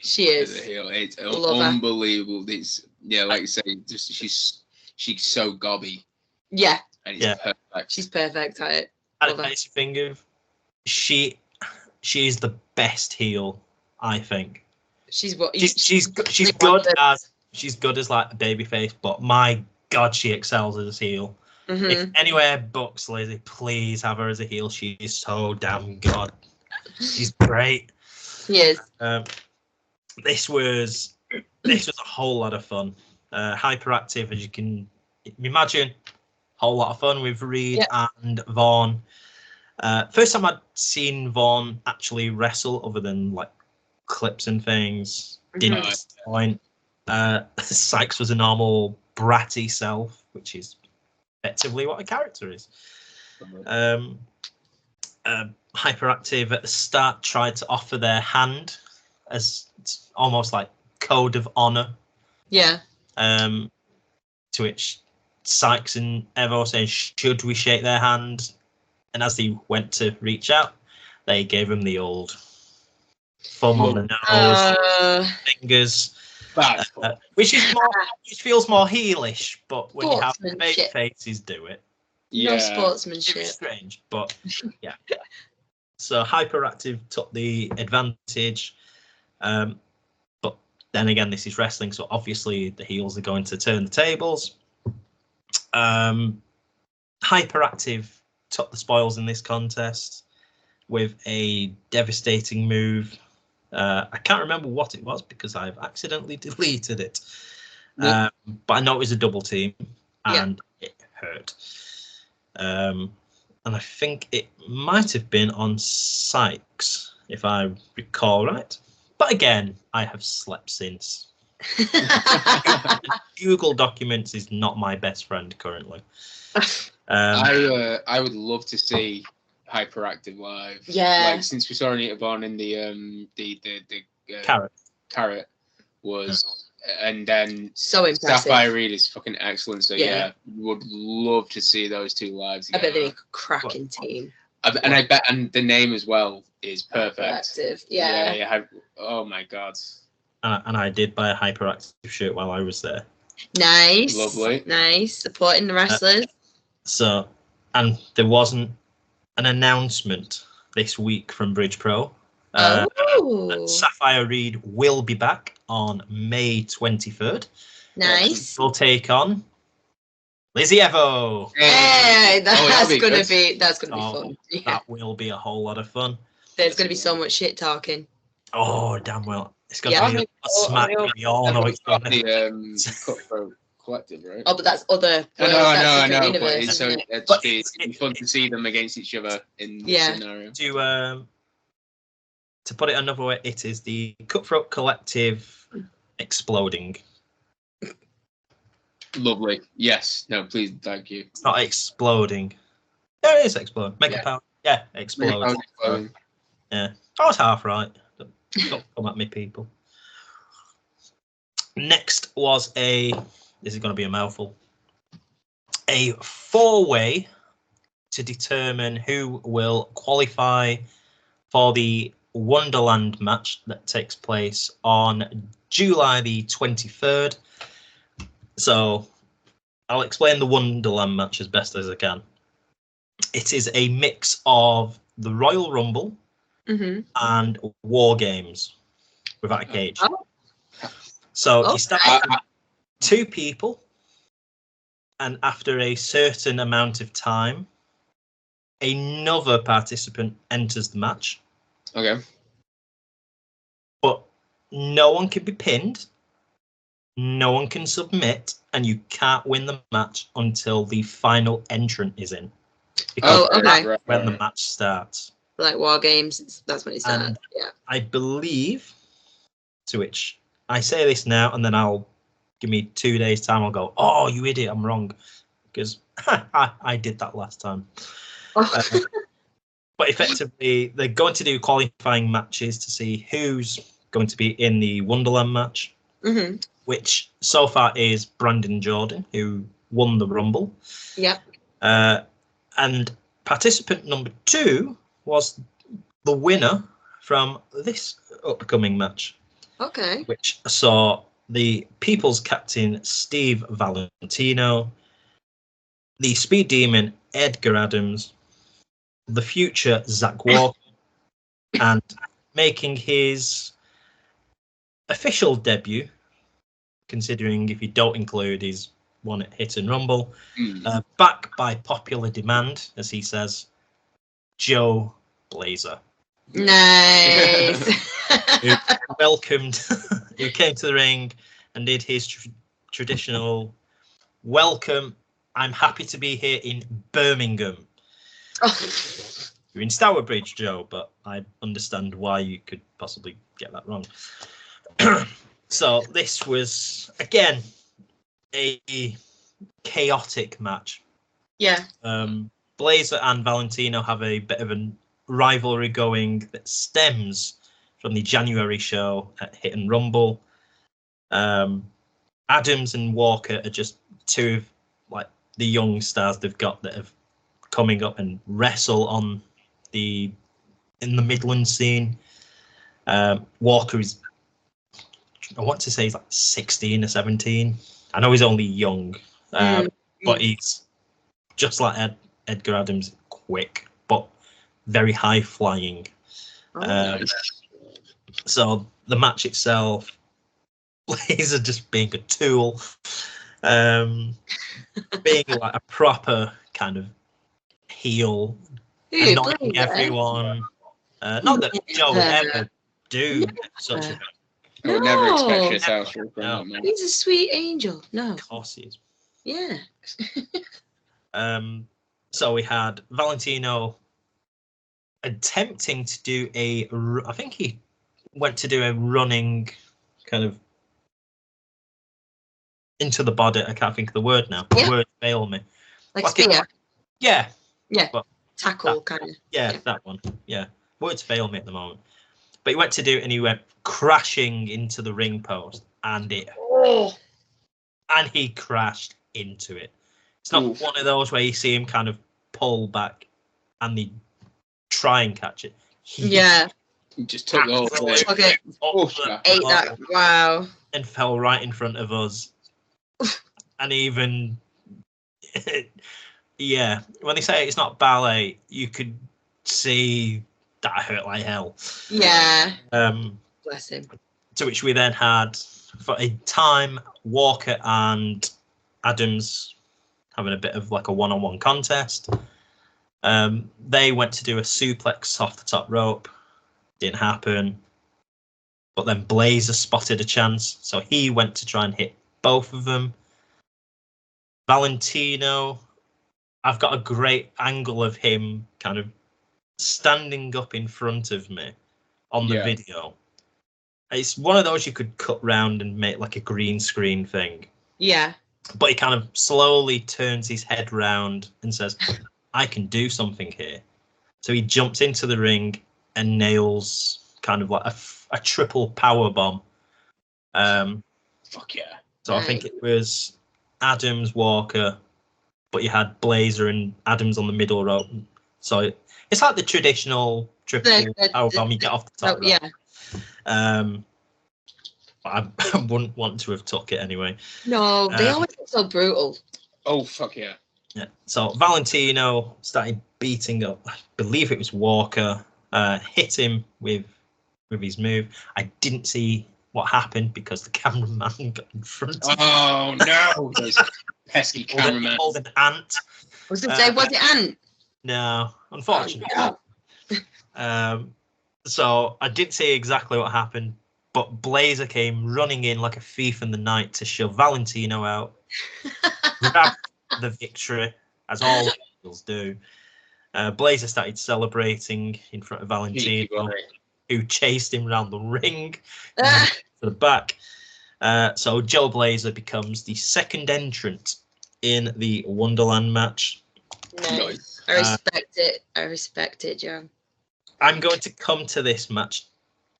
She is. It's unbelievable. It's like you say, just she's so gobby. Yeah. And it's perfect. She's perfect at it. And it makes you think of she is the best heel, I think. She's what she's good as like a babyface, but my God, she excels as a heel. If anywhere books Lizzie, please have her as a heel. She is so damn good. He's great. He is. This was a whole lot of fun. Hyperactive, as you can imagine, whole lot of fun with Reed and Vaughn. First time I'd seen Vaughn actually wrestle, other than like clips and things. Didn't disappoint. Sykes was a normal bratty self, which is effectively what a character is. Hyperactive at the start tried to offer their hand as almost like code of honor. Yeah. To which Sykes and Evo saying, should we shake their hand? And as they went to reach out, they gave him the old thumb on the nose, fingers, which feels more heelish. But when you have fake faces do it, no sportsmanship. It's strange, but yeah. So Hyperactive took the advantage, but then again, this is wrestling, so obviously the heels are going to turn the tables. Hyperactive took the spoils in this contest with a devastating move. I can't remember what it was because I've accidentally deleted it. But I know it was a double team and it hurt. And I think it might have been on Sykes, if I recall right. But again, I have slept since. Google Documents is not my best friend currently. I would love to see Hyperactive live. Yeah. Like since we saw Anita Vaughn in the Carrot was, and then so impressive. Sapphire Reed is fucking excellent. So yeah, would love to see those two live together. I bet they're a cracking team. And I bet, and the name as well is perfect. Hyperactive. Yeah. Oh my god. And I did buy a Hyperactive shirt while I was there. Nice. Lovely. Nice. Supporting the wrestlers. So, and there wasn't an announcement this week from Bridge Pro. Sapphire Reed will be back on May 23rd. Nice. We'll take on Lizzie Evo. Hey, that's gonna be fun. Yeah. That will be a whole lot of fun. There's gonna be so much shit talking. Oh damn well. It's gonna be a smack. We all know it's gonna be Cutthroat Collective, right? Oh, but that's other. I know. Universe, but it'd be fun to see them against each other in this scenario. To put it another way, it is the Cutthroat Collective exploding. Lovely. Yes. No, please. Thank you. It's not exploding. Yeah, it is exploding. Mega Power. Yeah, exploding. Yeah. I was half right. Don't come at me, people. Next was this is going to be a mouthful, a 4-way to determine who will qualify for the Wonderland match that takes place on July the 23rd. So I'll explain the Wonderland match as best as I can. It is a mix of the Royal Rumble and War Games without a cage. So you start with 2 people, and after a certain amount of time, another participant enters the match. Okay. But no one can be pinned, no one can submit, and you can't win the match until the final entrant is in. Because when the match starts. Like War Games, that's when it starts. And I believe, to which I say this now, and then give me 2 days time, I'll go, oh, you idiot, I'm wrong. Because I did that last time. But effectively, they're going to do qualifying matches to see who's going to be in the Wonderland match, which so far is Brandon Jordan, who won the Rumble. Yep. And participant number 2 was the winner from this upcoming match. Okay. Which saw the People's Captain Steve Valentino, the Speed Demon Edgar Adams, the future Zach Walker, and making his official debut, considering if you don't include his one at Hit and Rumble, back by popular demand, as he says, Joe Blazer. Nice. Who welcomed, who came to the ring and did his traditional welcome. I'm happy to be here in Birmingham. Oh. You're in Stourbridge, Joe, but I understand why you could possibly get that wrong. So this was, again, a chaotic match. Yeah. Blazer and Valentino have a bit of a rivalry going that stems from the January show at Hit and Rumble. Adams and Walker are just two of like the young stars they've got that have coming up and wrestle in the Midland scene. Walker is, I want to say he's like 16 or 17. I know he's only young, but he's just like Edgar Adams, quick but very high flying. So the match itself, Blazer just being a tool, being like a proper kind of heel, annoying everyone. Not that Joe would ever do such a thing. I would never expect yourself. No. He's a sweet angel. No. Of course he is. Yeah. So we had Valentino attempting to do I think he went to do a running kind of into the body. I can't think of the word now. The word fail me. Like spear? Yeah. But tackle kind of. Yeah, that one. Yeah. Words fail me at the moment. But he went to do it and he went crashing into the ring post and he crashed into it. It's not one of those where you see him kind of pull back and he try and catch it. He just took the whole thing. Ate that. Wow. And fell right in front of us. And even, when they say it's not ballet, you could see that hurt like hell. Yeah. Bless him. To which we then had, for a time, Walker and Adams having a bit of like a one-on-one contest. They went to do a suplex off the top rope. Didn't happen. But then Blazer spotted a chance, so he went to try and hit both of them. Valentino, I've got a great angle of him kind of standing up in front of me on the video. It's one of those you could cut round and make like a green screen thing. Yeah. But he kind of slowly turns his head round and says, I can do something here. So he jumps into the ring and nails kind of like a triple power bomb. Fuck yeah. So I think it was Adams, Walker, but you had Blazer and Adams on the middle rope. So it's like the traditional triple power bomb you get off the top rope. Yeah. I wouldn't want to have took it anyway. No, they always look so brutal. Oh, fuck yeah. Yeah. So Valentino started beating up, I believe it was Walker, hit him with his move. I didn't see what happened because the cameraman got in front of me. Oh, no. Those pesky cameramen. I was going to say, was it Ant? No, unfortunately. So I didn't see exactly what happened, but Blazer came running in like a thief in the night to shove Valentino out, grab the victory, as all heels do. Blazer started celebrating in front of Valentino, who chased him around the ring to the back. So Joe Blazer becomes the second entrant in the Wonderland match. Nice. I respect it. I respect it, Joe. I'm going to come to this match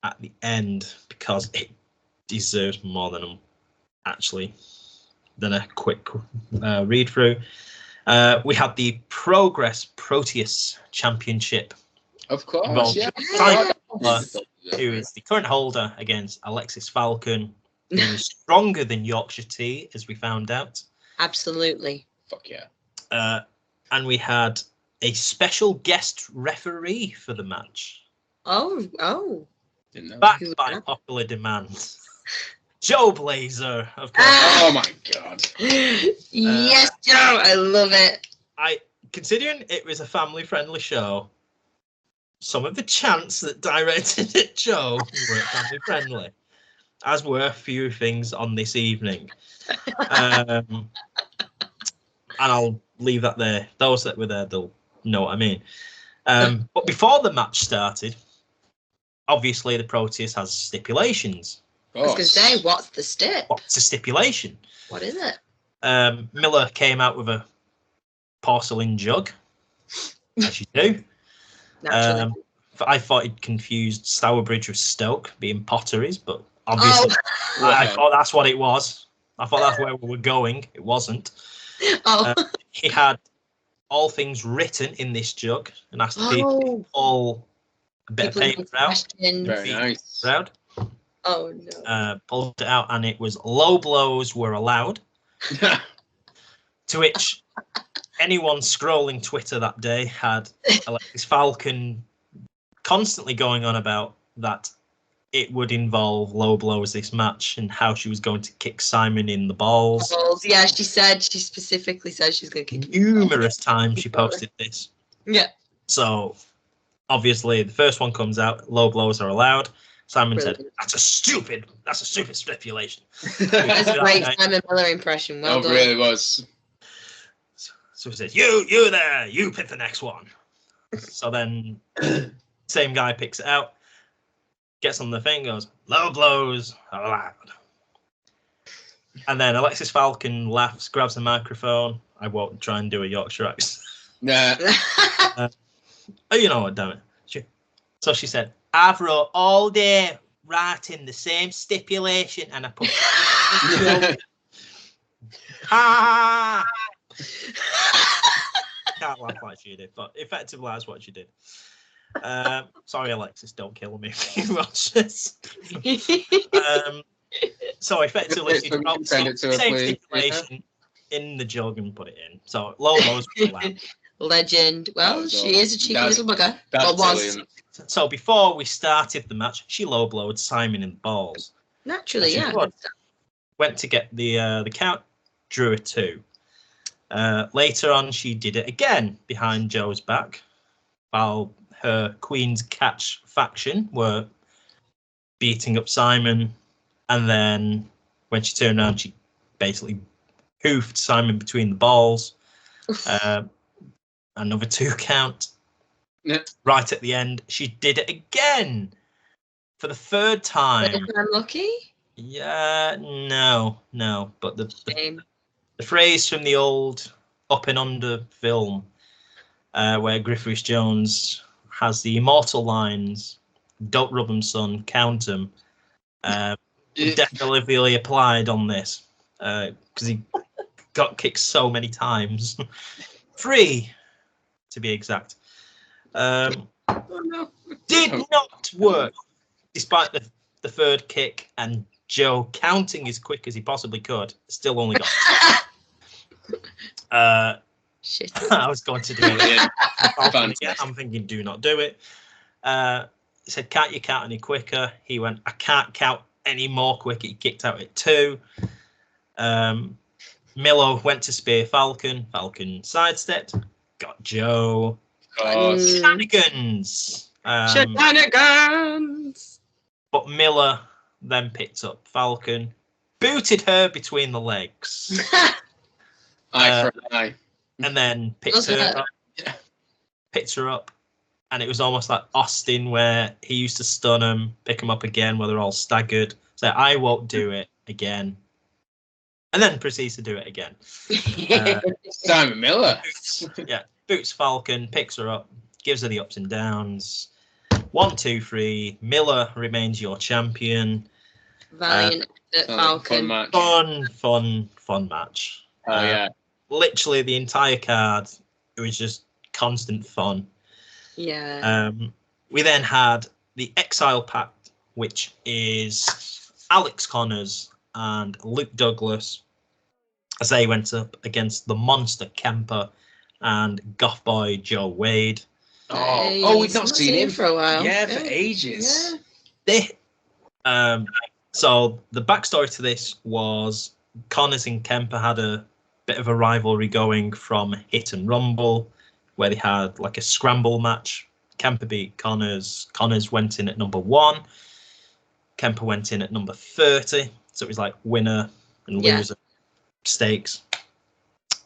at the end because it deserves more than a quick read through. We had the Progress Proteus Championship. Of course, yeah. Who is the current holder against Alexis Falcon, who is stronger than Yorkshire Tea, as we found out. Absolutely. Fuck yeah. And we had a special guest referee for the match. Oh. Didn't know. Backed by popular demand. Joe Blazer, of course. Oh my god. Yes, Joe, I love it. Considering it was a family-friendly show, some of the chants that directed at Joe weren't family friendly, as were a few things on this evening. And I'll leave that there. Those that were there, they'll know what I mean. But before the match started, obviously the Proteus has stipulations. I was going to say, what's the stip? What's the stipulation? What is it? Miller came out with a porcelain jug, as you do. Naturally. I thought he'd confused Stourbridge with Stoke, being potteries, but obviously I thought that's what it was. I thought that's where we were going. It wasn't. He had all things written in this jug and asked the people all a bit of paper out. Very nice. Proud. Oh no. Pulled it out and it was low blows were allowed. To which anyone scrolling Twitter that day had Alexis Falcon constantly going on about that it would involve low blows this match and how she was going to kick Simon in the balls. Yeah, she specifically said she was going to kick numerous times she posted this. Yeah. So obviously the first one comes out, low blows are allowed. Simon Brilliant. said, that's a stupid stipulation. That's a great Simon Miller impression. Well done. It really was. So he says, you there, you pick the next one. So then same guy picks it out, gets on the thing, goes, low blows are allowed. And then Alexis Falcon laughs, grabs the microphone. I won't try and do a Yorkshire accent. Nah. Oh, you know what, damn it. So she said, I've wrote all day writing the same stipulation and I put ha! Can't laugh like she did, but effectively that's what she did. Sorry, Alexis, don't kill me if you watch this. So effectively, she dropped the same stipulation in the jug and put it in. So low blows were allowed. Legend. Well, she is a cheeky little bugger. That's was. brilliant. So before we started the match, she low blowed Simon in the balls. Naturally, yeah. Went to get the count, drew a 2. Later on, she did it again behind Joe's back, while her Queen's Catch faction were beating up Simon. And then when she turned around, she basically hoofed Simon between the balls. Another 2 count. Yep. Right at the end, she did it again for the 3rd time. Unlucky? Yeah, no. But the phrase from the old Up and Under film, where Griffiths Jones has the immortal lines, "Don't rub 'em, son, count 'em," definitely really applied on this because he got kicked so many times. 3, to be exact. Did not work, despite the 3rd kick and Joe counting as quick as he possibly could. Still only got. Shit. I was going to do it again. I'm thinking, do not do it. He said, can't you count any quicker? He went, I can't count any more quicker. He kicked out at 2. Milo went to spear Falcon. Falcon sidestepped. Got Joe. Shenanigans. Shenanigans. But Miller then picked up Falcon, booted her between the legs. Eye for an eye. And then picked her up. And it was almost like Austin, where he used to stun them, pick them up again, where they're all staggered. So I won't do it again. And then proceeds to do it again. Simon Miller. Boots Falcon, picks her up, gives her the ups and downs. 1, 2, 3. Miller remains your champion. Valiant Falcon. Fun match. Oh, yeah. Literally the entire card. It was just constant fun. Yeah. We then had the Exile Pact, which is Alex Connors and Luke Douglas, as they went up against the Monster Kemper and Goth Boy Joe Wade. We've not seen him for a while. Yeah, for ages. Yeah. So the backstory to this was Connors and Kemper had a bit of a rivalry going from Hit and Rumble, where they had like a scramble match Kemper beat Connors. Connors went in at number 1. Kemper went in at number 30. So it was like winner and loser stakes.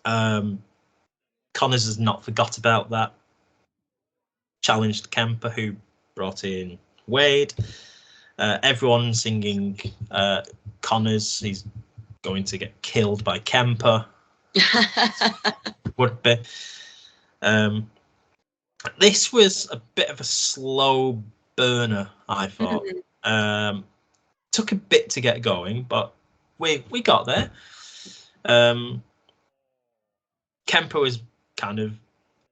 Connors has not forgot about that. Challenged Kemper, who brought in Wade. Everyone singing Connors. He's going to get killed by Kemper. Would be. This was a bit of a slow burner, I thought. Took a bit to get going, but we got there. Kemper was kind of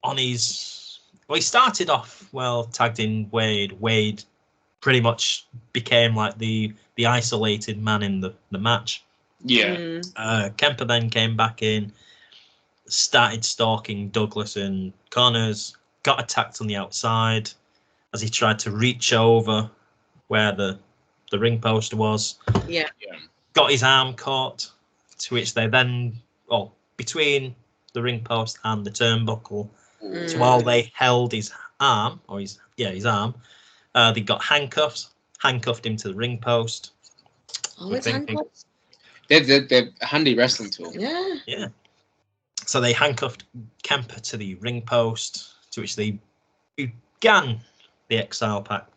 on his... Well, he started off tagged in Wade. Wade pretty much became like the isolated man in the match. Yeah. Kemper then came back in, started stalking Douglas and Connors, got attacked on the outside as he tried to reach over where the ring post was. Yeah. Got his arm caught, to which they then, between the ring post and the turnbuckle, so while they held his arm, they got handcuffed him to the ring post. Oh, it's handcuffs? They're a handy wrestling tool. Yeah. Yeah. So they handcuffed Kemper to the ring post, to which they began the Exile Pack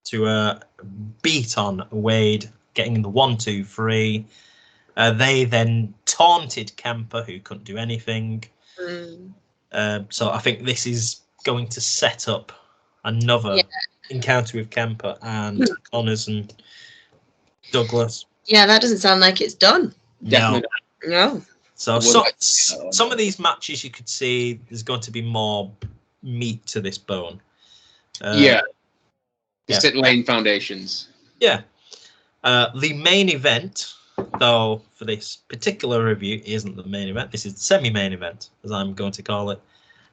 to beat on Wade, getting the 1-2-3. They then taunted Kemper, who couldn't do anything. So I think this is going to set up another encounter with Kemper and Connors and Douglas. Yeah, that doesn't sound like it's done. Definitely No. So some of these matches you could see there's going to be more meat to this bone. Just laying foundations. Yeah. The main event, though, for this particular review isn't the main event. This is the semi-main event, as I'm going to call it.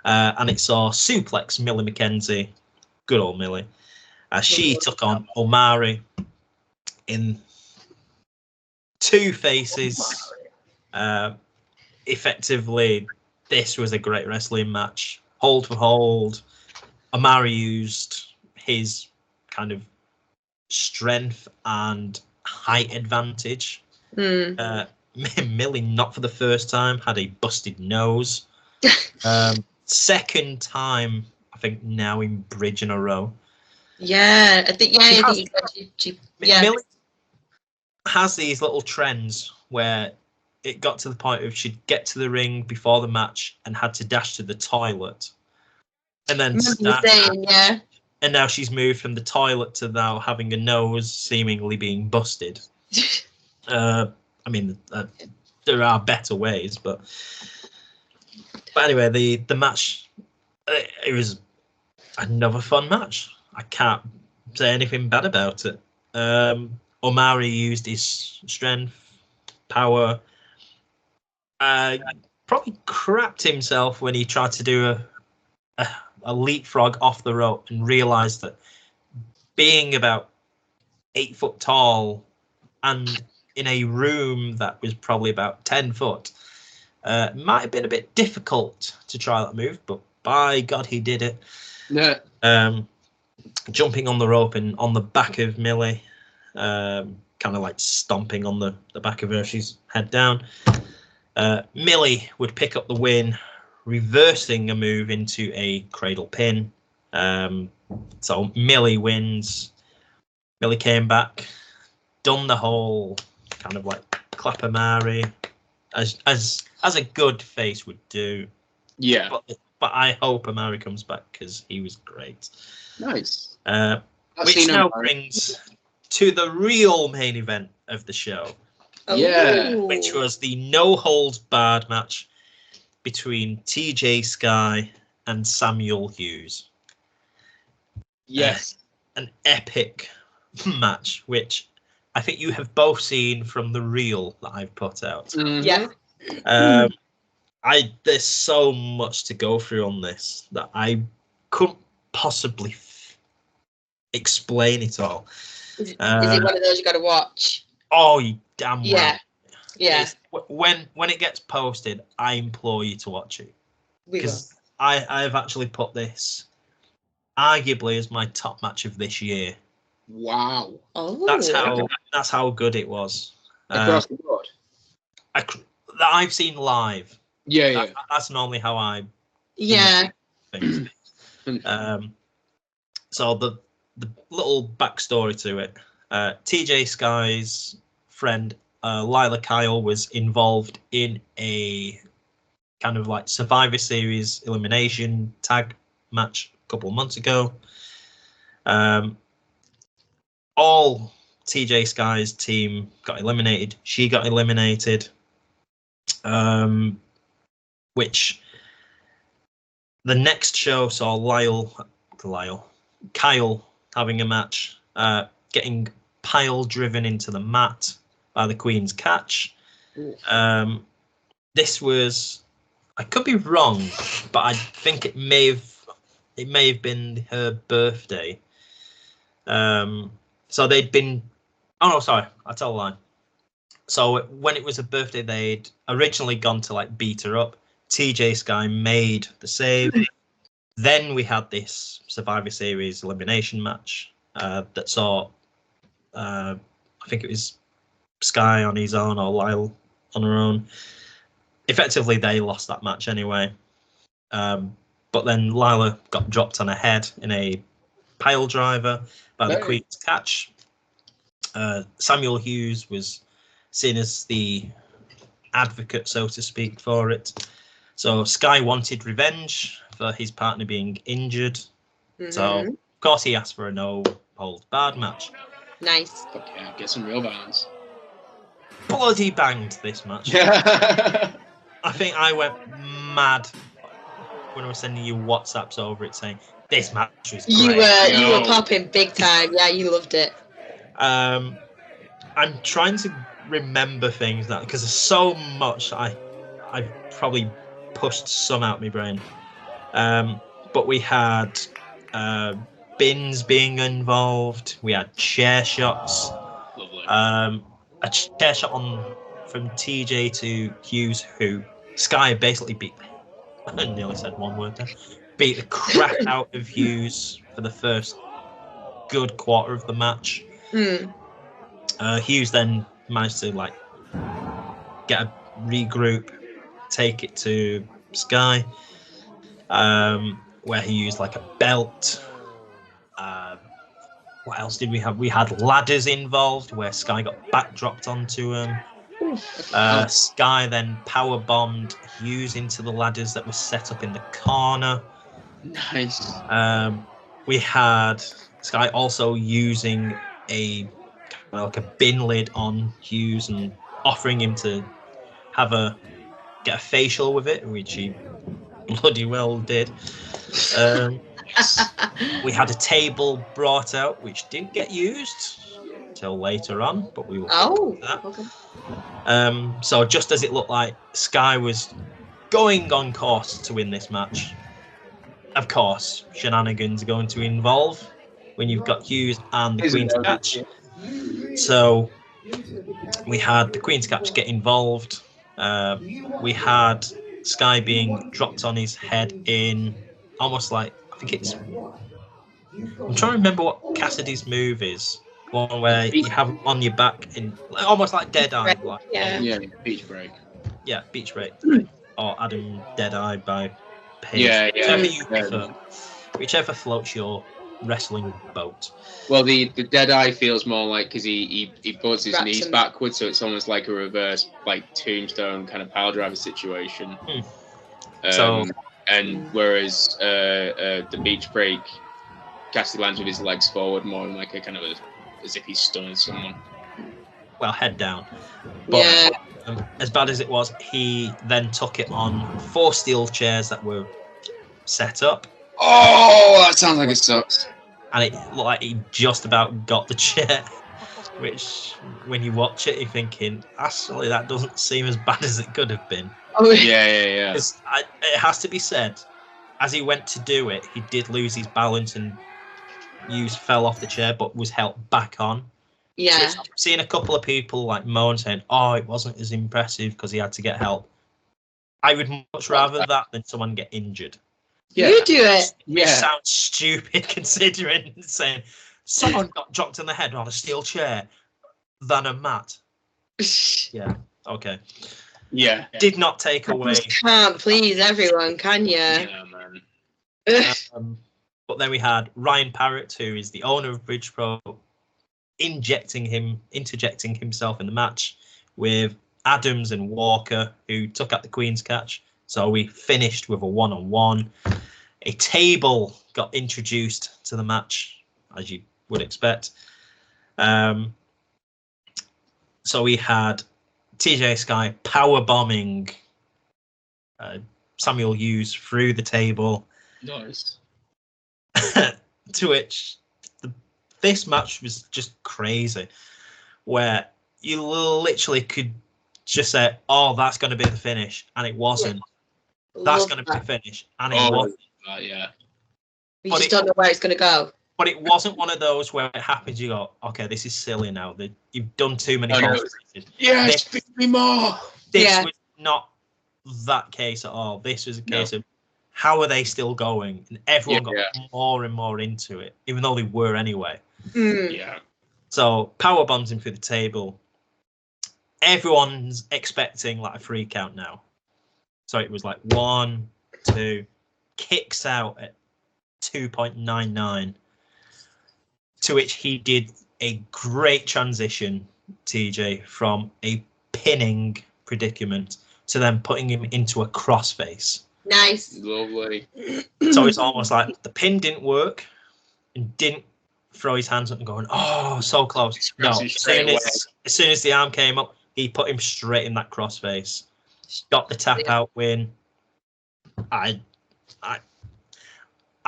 And it saw suplex Millie McKenzie, good old Millie. She took on Omari in 2 faces. Effectively, this was a great wrestling match. Hold for hold. Omari used his kind of strength and height advantage. Millie, not for the first time, had a busted nose. Second time, I think, now in Bridge in a row. Yeah, I think Millie has these little trends where it got to the point of she'd get to the ring before the match and had to dash to the toilet. And then and now she's moved from the toilet to now having a nose seemingly being busted. I mean, there are better ways, but anyway, the match, it was another fun match. I can't say anything bad about it. Omari used his strength, power. Probably crapped himself when he tried to do a leapfrog off the rope and realised that being about 8 foot tall and in a room that was probably about 10 foot might have been a bit difficult to try that move, but by God, he did it. Yeah. Jumping on the rope and on the back of Millie, kind of like stomping on the back of her, she's head down. Millie would pick up the win, reversing a move into a cradle pin. So Millie wins. Millie came back, done the whole kind of like clap-a-mari, as a good face would do. Yeah. But I hope Omari comes back because he was great. Nice. Which now brings to the real main event of the show. Yeah. Which was the no-holds-barred match between TJ Sky and Samuel Hughes. Yes. An epic match, which I think you have both seen from the reel that I've put out. Mm-hmm. Yeah. There's so much to go through on this that I couldn't possibly explain it all. Is it one of those you got to watch? Oh, you damn well. Yeah. Yeah. When it gets posted, I implore you to watch it, because I've actually put this arguably is my top match of this year. Wow. Oh, That's how good it was. Across the board. That I've seen live. Yeah. That's normally how I. yeah. Things. So the little backstory to it. TJ Sky's friend Lila Kyle was involved in a kind of like Survivor Series elimination tag match a couple of months ago. All TJ Sky's team got eliminated. She got eliminated, which the next show saw Kyle having a match, getting pile driven into the mat by the Queen's Catch. This was, I could be wrong, but I think it may have been her birthday. So they'd been, oh no, sorry, I tell a lie. So when it was her birthday, they'd originally gone to like beat her up. TJ Sky made the save. Then we had this Survivor Series elimination match that saw, I think it was Sky on his own or Lyle on her own. Effectively, they lost that match anyway. But then Lila got dropped on her head in a pile driver by the Queen's Catch. Samuel Hughes was seen as the advocate, so to speak, for it. So Sky wanted revenge for his partner being injured. Mm-hmm. So, of course, he asked for a no-holds-barred match. Nice. Okay, get some real violence. Bloody banged this match. I think I went mad when I was sending you WhatsApps over it saying, this match was great. You were popping big time. Yeah, you loved it. I'm trying to remember things now because there's so much I probably pushed some out my brain. But we had bins being involved. We had chair shots. Lovely. A chair shot from TJ to Hughes, who Sky basically beat. I nearly said one word there. Beat the crap out of Hughes for the first good quarter of the match. Hughes then managed to like get a regroup, take it to Sky, where he used like a belt. What else did we have? We had ladders involved where Sky got backdropped onto him. Sky then power bombed Hughes into the ladders that were set up in the corner. Nice. We had Sky also using a bin lid on Hughes and offering him to get a facial with it, which he bloody well did. We had a table brought out which didn't get used till later on, but we will that. Okay. So just as it looked like Sky was going on course to win this match, of course shenanigans are going to involve when you've got Hughes and the Queen's Catch. So we had the Queen's Catch get involved. We had Sky being dropped on his head in almost like, I think it's, I'm trying to remember what Cassidy's move is. One where you have him on your back in almost like Deadeye. Like, Beach Break. Yeah, Beach Break. Or Adam Deadeye by Page. Yeah. Whichever you prefer. Whichever floats your wrestling boat. Well, the Deadeye feels more like because he puts his knees backwards, so it's almost like a reverse, like tombstone kind of pile driver situation. And whereas the Beach Break, Cassidy lands with his legs forward, more like a kind of as if he's stunning someone. Well, head down. But as bad as it was, he then took it on 4 steel chairs that were set up. Oh, that sounds like it sucks. And it looked like he just about got the chair, which when you watch it, you're thinking, actually, that doesn't seem as bad as it could have been. Oh, yeah. It has to be said, as he went to do it, he did lose his balance and Hughes fell off the chair, but was helped back on. Yeah. So seeing a couple of people like moan saying, "Oh, it wasn't as impressive because he had to get help." I would much rather that than someone get injured. Yeah. You do it. It sounds stupid considering saying someone got dropped in the head on a steel chair than a mat. Yeah. Okay. Yeah. Did not take away. You can't please everyone, can you? Yeah, man. But then we had Ryan Parrott, who is the owner of Bridge Pro, interjecting himself in the match with Adams and Walker, who took out the Queen's catch. So we finished with a 1-on-1. A table got introduced to the match, as you would expect. So we had TJ Sky power bombing Samuel Hughes through the table. Nice. To which this match was just crazy, where you literally could just say, "Oh, that's going to be the finish," and it wasn't. Yeah. That's going to be the finish, and it wasn't. Yeah. You just don't know where it's going to go. But it wasn't one of those where it happens. You go, "Okay, this is silly now. You've done too many balls." Yeah, speak me more. This was not that case at all. This was a case of how are they still going, and everyone got more and more into it, even though they were anyway. Yeah. So power bombs him through the table. Everyone's expecting like a 3 count now. So it was like 1, 2, kicks out at 2.99. To which he did a great transition, TJ, from a pinning predicament to then putting him into a crossface. Nice. Lovely. So it's almost like the pin didn't work and didn't throw his hands up and going, "Oh, so close." No, as soon as the arm came up, he put him straight in that crossface. Got the tap out win. I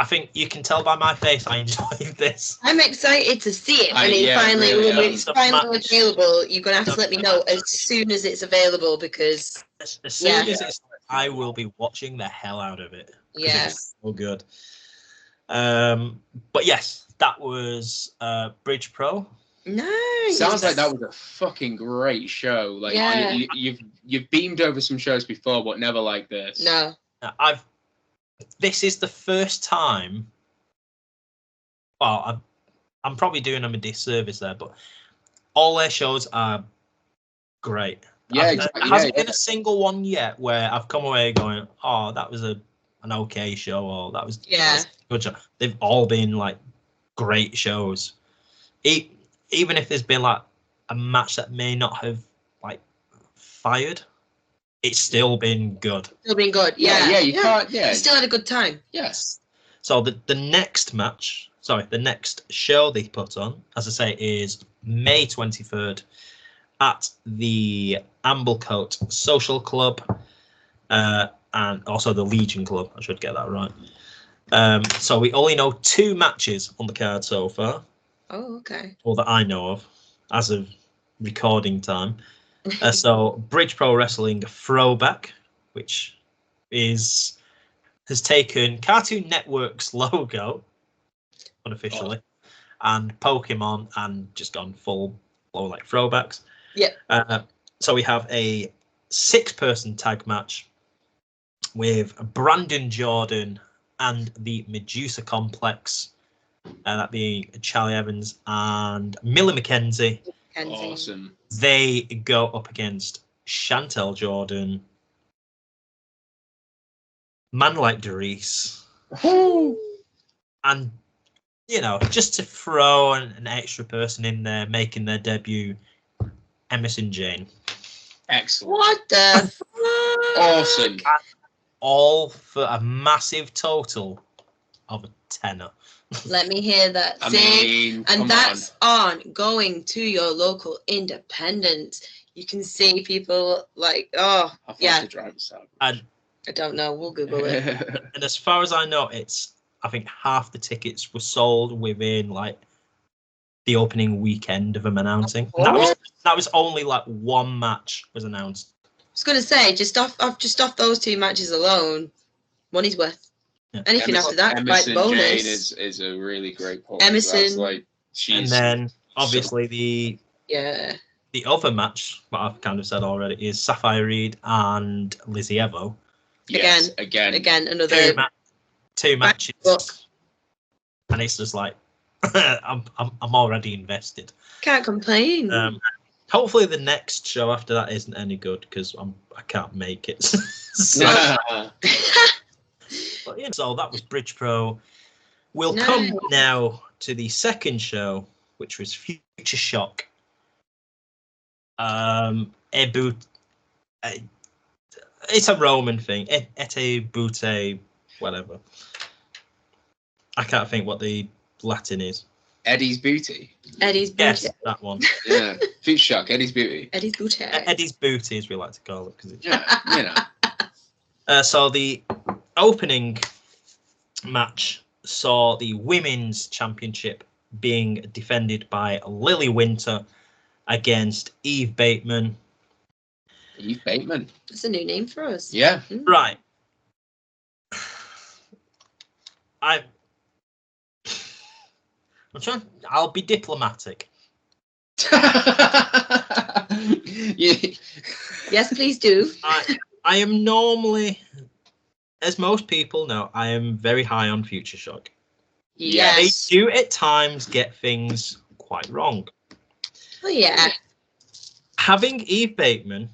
think you can tell by my face I enjoyed this. I'm excited to see it when it's finally available. You're gonna have to let me know as soon as it's available, because as soon as it's, I will be watching the hell out of it. Yeah. It's so good. But yes, that was Bridge Pro. Nice. Sounds like that was a fucking great show. Like you've beamed over some shows before, but never like this. No. This is the first time. Well, I'm probably doing them a disservice there, but all their shows are great. Yeah, exactly. There hasn't been a single one yet where I've come away going, "Oh, that was an okay show," or "that was a good show." They've all been like great shows. Even if there's been like a match that may not have like fired, it's still been good. Still been good. Yeah. You can't. Yeah. You still had a good time. Yes. So the next show they put on, as I say, is May 23rd at the Amblecote Social Club, and also the Legion Club. I should get that right. So we only know 2 matches on the card so far. Oh, okay. Or that I know of, as of recording time. So Bridge Pro Wrestling Throwback, which has taken Cartoon Network's logo unofficially and Pokemon and just gone full like throwbacks. Yeah. So we have a 6-person tag match with Brandon Jordan and the Medusa Complex, that being Charlie Evans and Millie McKenzie. Awesome. They go up against Chantel Jordan, Man Like Doris, and just to throw an extra person in there making their debut, Emerson Jane. Excellent. What the fuck? Awesome. All for a massive total of a tenner. Let me hear that. And that's on going to your local independent. You can see people like, I don't know. We'll Google it. And as far as I know, I think half the tickets were sold within like the opening weekend of them announcing. That was only like 1 match was announced. I was gonna say just off those 2 matches alone, money's worth. Yeah. Anything after that, Emerson bonus. Jane is a really great point. Emerson, and then obviously the other match, what I've kind of said already, is Sapphire Reed and Lizzie Evo. Yes, again, another 2 matches, Look. and it's just like I'm already invested. Can't complain. Hopefully the next show after that isn't any good because I can't make it. So, but, yeah, so that was Bridge Pro. We'll come now to the second show, which was Futureshock. It's a Roman thing. Ete Bute, whatever. I can't think what the Latin is. Eddie's Booty. Eddie's Booty. Yes, that one. Yeah. Futureshock, Eddie's Booty. Eddie's Booty. Eddie's Booty, as we like to call it. Cause it's... Yeah, you know. So the opening match saw the Women's Championship being defended by Lily Winter against Eve Bateman. Eve Bateman. That's a new name for us. Yeah. Right. I'll be diplomatic. Yes, please do. I am normally, as most people know, I am very high on Futureshock. Yes. They do at times get things quite wrong. Oh, yeah. Having Eve Bateman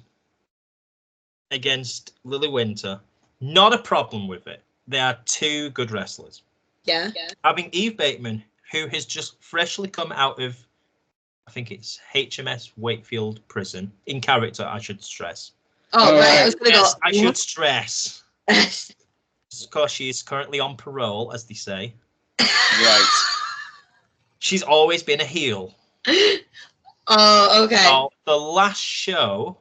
against Lily Winter, not a problem with it. They are 2 good wrestlers. Yeah. Having Eve Bateman, who has just freshly come out of, I think it's HMS Wakefield prison, in character, I should stress. Oh, right. I was going to go. I should stress. Because she is currently on parole, as they say. Right. She's always been a heel. Oh, okay. So the last show,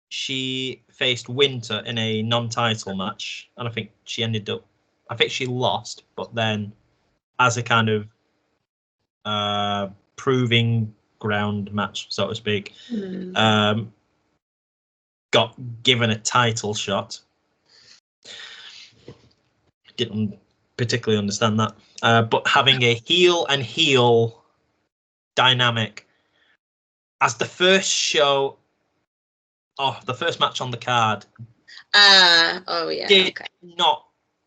she faced Winter in a non-title match, and I think she she lost, but then as a kind of proving ground match, so to speak, got given a title shot. Didn't particularly understand that, but having a heel and heel dynamic as the first show, the first match on the card. Oh yeah. Did not.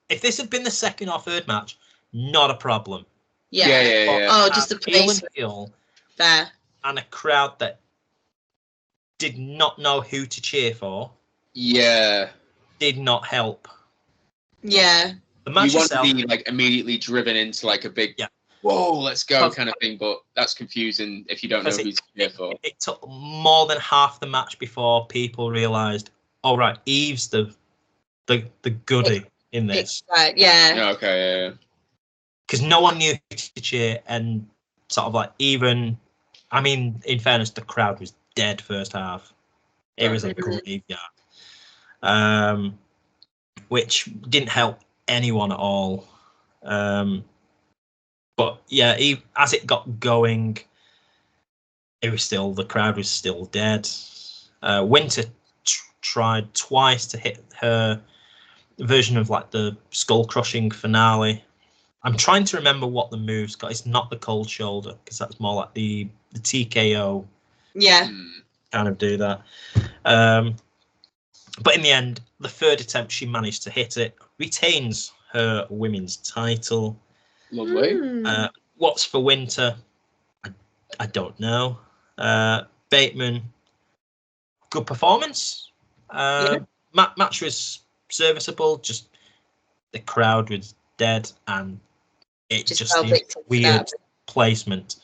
If this had been the second or third match, not a problem. Yeah. Oh, just the heel place. and heel, Fair. and a crowd that did not know who to cheer for. Yeah. Did not help. Yeah. The match You want itself, to be like immediately driven into like a big, whoa, let's go kind of thing, but that's confusing if you don't know who to cheer for. It took more than half the match before people realised, oh right, Eve's the goodie in this. Right. Yeah. Yeah, okay, yeah. Because no one knew who to cheer, and sort of like even, I mean, in fairness, the crowd was dead first half. It was a graveyard, which didn't help anyone at all. But yeah, as it got going, the crowd was still dead. Winter tried twice to hit her version of like the skull crushing finale. I'm trying to remember what the move's got. It's not the cold shoulder, because that's more like the TKO. Yeah. Kind of do that. But in the end, the third attempt, she managed to hit it, retains her women's title. Lovely. What's for Winter? I don't know. Bateman, good performance. Match was serviceable. Just the crowd was dead, and it just seemed weird placement.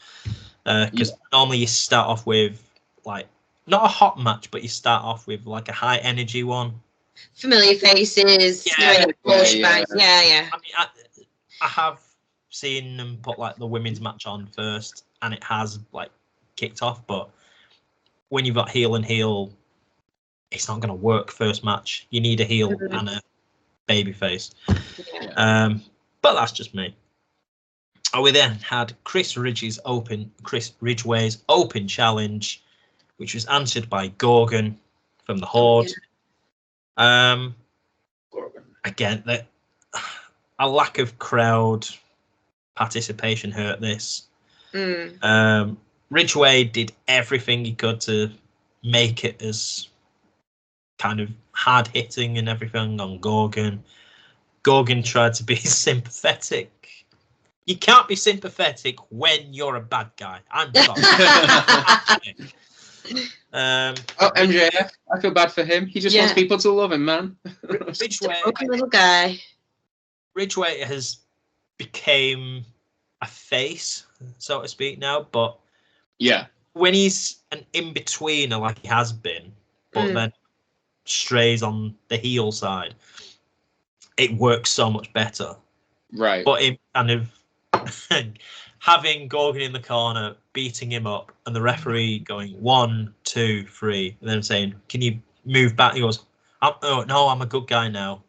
Because normally you start off with like not a hot match, but you start off with like a high energy one. Familiar faces. Yeah. Yeah. I mean, I have seen them put like the women's match on first, and it has like kicked off. But when you've got heel and heel, it's not going to work first match. You need a heel and a baby face. Yeah. But that's just me. We then had Chris Ridgway's open challenge, which was answered by Gorgon from the Horde. Again, a lack of crowd participation hurt this. Ridgway did everything he could to make it as kind of hard hitting and everything on Gorgon. Gorgon tried to be sympathetic. You can't be sympathetic when you're a bad guy. I'm sorry. MJF, I feel bad for him. He just wants people to love him, man. Little guy. Ridgeway has became a face, so to speak, now. But when he's an in-betweener like he has been, but then strays on the heel side, it works so much better. Right. But it kind of having Gorgon in the corner, beating him up, and the referee going 1, 2, 3, and then saying, "Can you move back?" He goes, "Oh no, I'm a good guy now,"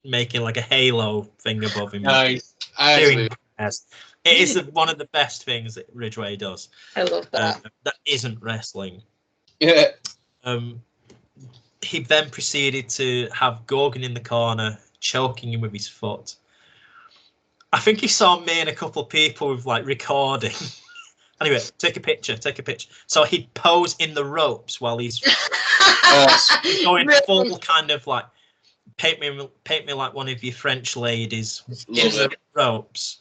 making like a halo thing above him. Nice. It is one of the best things that Ridgeway does. I love that. That isn't wrestling. Yeah. He then proceeded to have Gorgon in the corner, choking him with his foot. I think he saw me and a couple of people with like recording. Anyway, take a picture. So he'd pose in the ropes while he's going full kind of like paint me like one of your French ladies in the ropes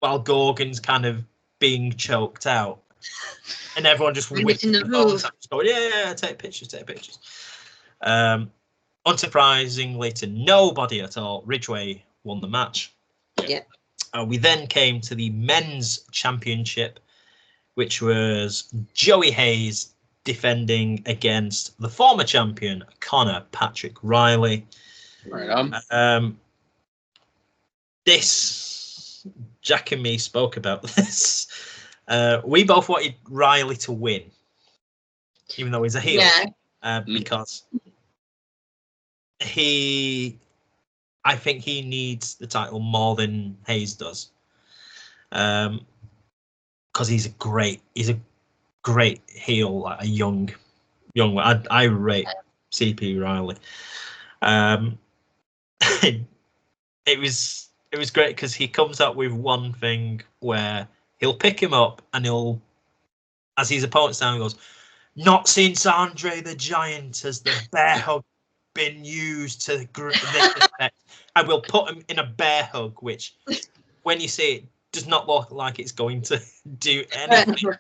while Gorgon's kind of being choked out. And everyone just whipping the phones up, just going, yeah, take pictures. Unsurprisingly to nobody at all, Ridgeway won the match. Yeah. We then came to the men's championship, which was Joey Hayes defending against the former champion, Connor Patrick Riley. Right on. This, Jack and me spoke about this. We both wanted Riley to win, even though he's a heel, because I think he needs the title more than Hayes does, because he's a great heel, like a young one. I rate CP Riley. It was great because he comes up with one thing where he'll pick him up and he'll, as his opponent's down, he goes, "Not since Andre the Giant has the bear hug been used to this effect. I will put him in a bear hug," which, when you see it, does not look like it's going to do anything.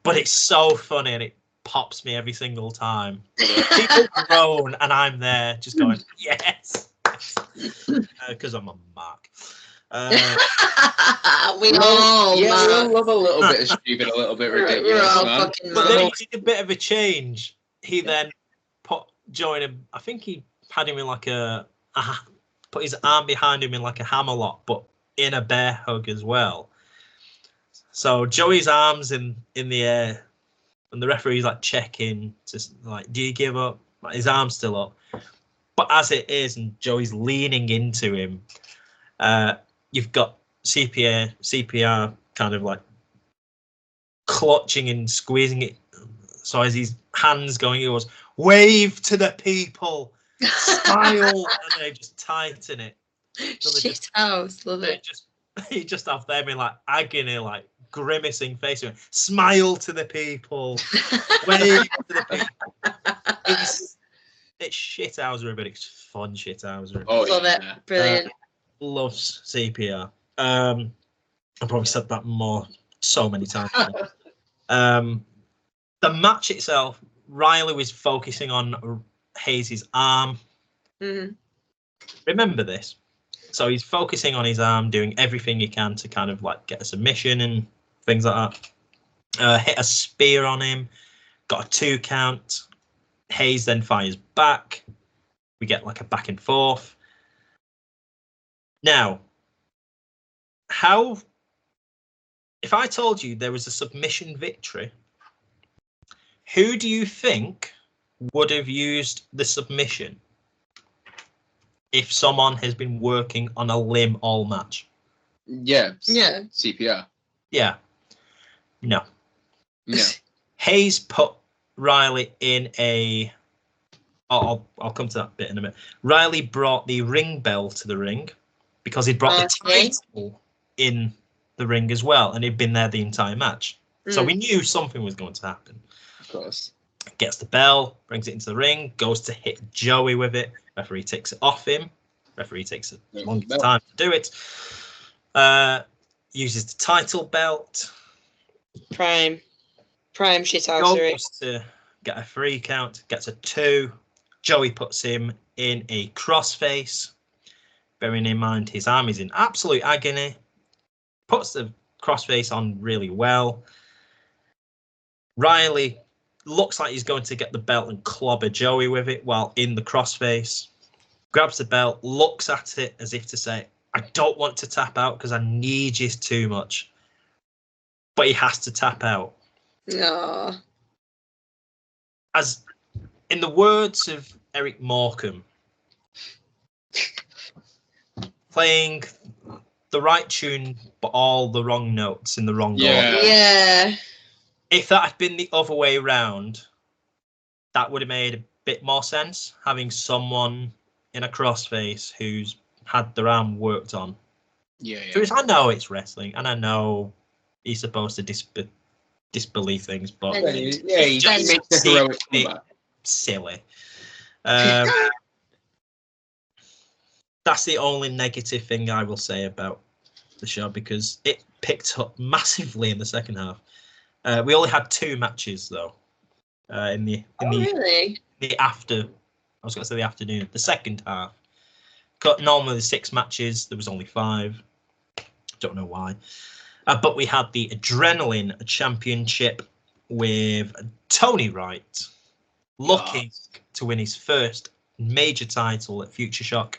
But it's so funny and it pops me every single time. People groan and I'm there just going, yes, because I'm a mark. We all love a little bit of stupid, a little bit ridiculous, man. But then he did a bit of a change. He then joined him. I think he had him in like put his arm behind him in like a hammerlock, but in a bear hug as well. So Joey's arms in the air, and the referee's like checking, just like, do you give up? Like, his arm's still up. But as it is, and Joey's leaning into him, you've got CPR kind of like clutching and squeezing it. So as his hands going, he goes, "Wave to the people, smile," and they just tighten it. So shit house, love it. You just have them in like agony, like grimacing face, "Smile to the people, wave to the people." It's shithousery, but it's fun shithousery. Oh, love it, brilliant. Loves CPR. I probably said that so many times. The match itself, Riley was focusing on Hayes' arm. Mm-hmm. Remember this. So he's focusing on his arm, doing everything he can to kind of like get a submission and things like that. Hit a spear on him, got a 2 count. Hayes then fires back. We get like a back and forth. Now, if I told you there was a submission victory, who do you think would have used the submission if someone has been working on a limb all match? Yeah. CPR. Yeah. No. Hayes put Riley in a... I'll come to that bit in a minute. Riley brought the ring bell to the ring because he'd brought the title in the ring as well, and he'd been there the entire match. So we knew something was going to happen. Of course. Gets the bell, brings it into the ring, goes to hit Joey with it. Referee takes it off him. Referee takes a long time to do it. Uses the title belt. Prime shithousery. Goes to get a 3 count, gets a 2. Joey puts him in a crossface. Bearing in mind his arm is in absolute agony. Puts the crossface on really well. Riley looks like he's going to get the belt and clobber Joey with it while in the crossface. Grabs the belt, looks at it as if to say, I don't want to tap out because I need you too much. But he has to tap out. No. As in the words of Eric Morecambe, playing the right tune but all the wrong notes in the wrong order. Yeah. If that had been the other way round, that would have made a bit more sense. Having someone in a crossface who's had their arm worked on. Yeah. So I know it's wrestling, and I know he's supposed to disbelieve things, but He just makes the heroic comeback. Silly. That's the only negative thing I will say about the show, because it picked up massively in the second half. We only had 2 matches though. Really? The after, I was going to say the afternoon, the second half. Normally 6 matches, there was only 5. Don't know why. But we had the Adrenaline Championship with Tony Wright looking to win his first major title at Futureshock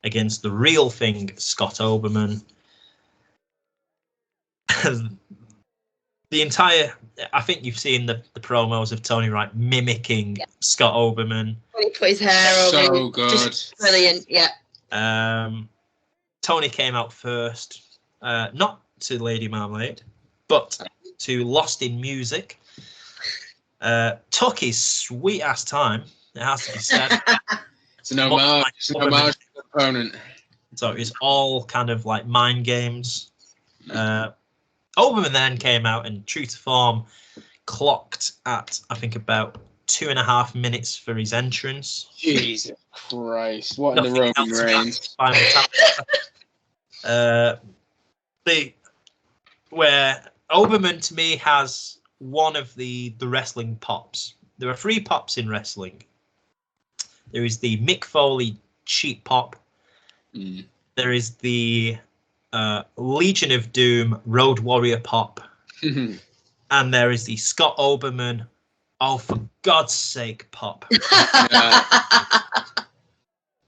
against the real thing, Scott Oberman. The entire, I think you've seen the promos of Tony Wright mimicking Scott Oberman. When he put his hair over. So good. Just brilliant, yeah. Tony came out first, not to Lady Marmalade, but to Lost in Music. Took his sweet ass time, it has to be said. It's an homage to the opponent. So it was all kind of like mind games. Oberman then came out and, true to form, clocked at, I think, about 2.5 minutes for his entrance. Jesus Christ! What in the Roman Reigns? Where Oberman to me has one of the wrestling pops. There are 3 pops in wrestling. There is the Mick Foley cheap pop. There is the Legion of Doom Road Warrior pop. And there is the Scott Oberman, oh, for God's sake, pop.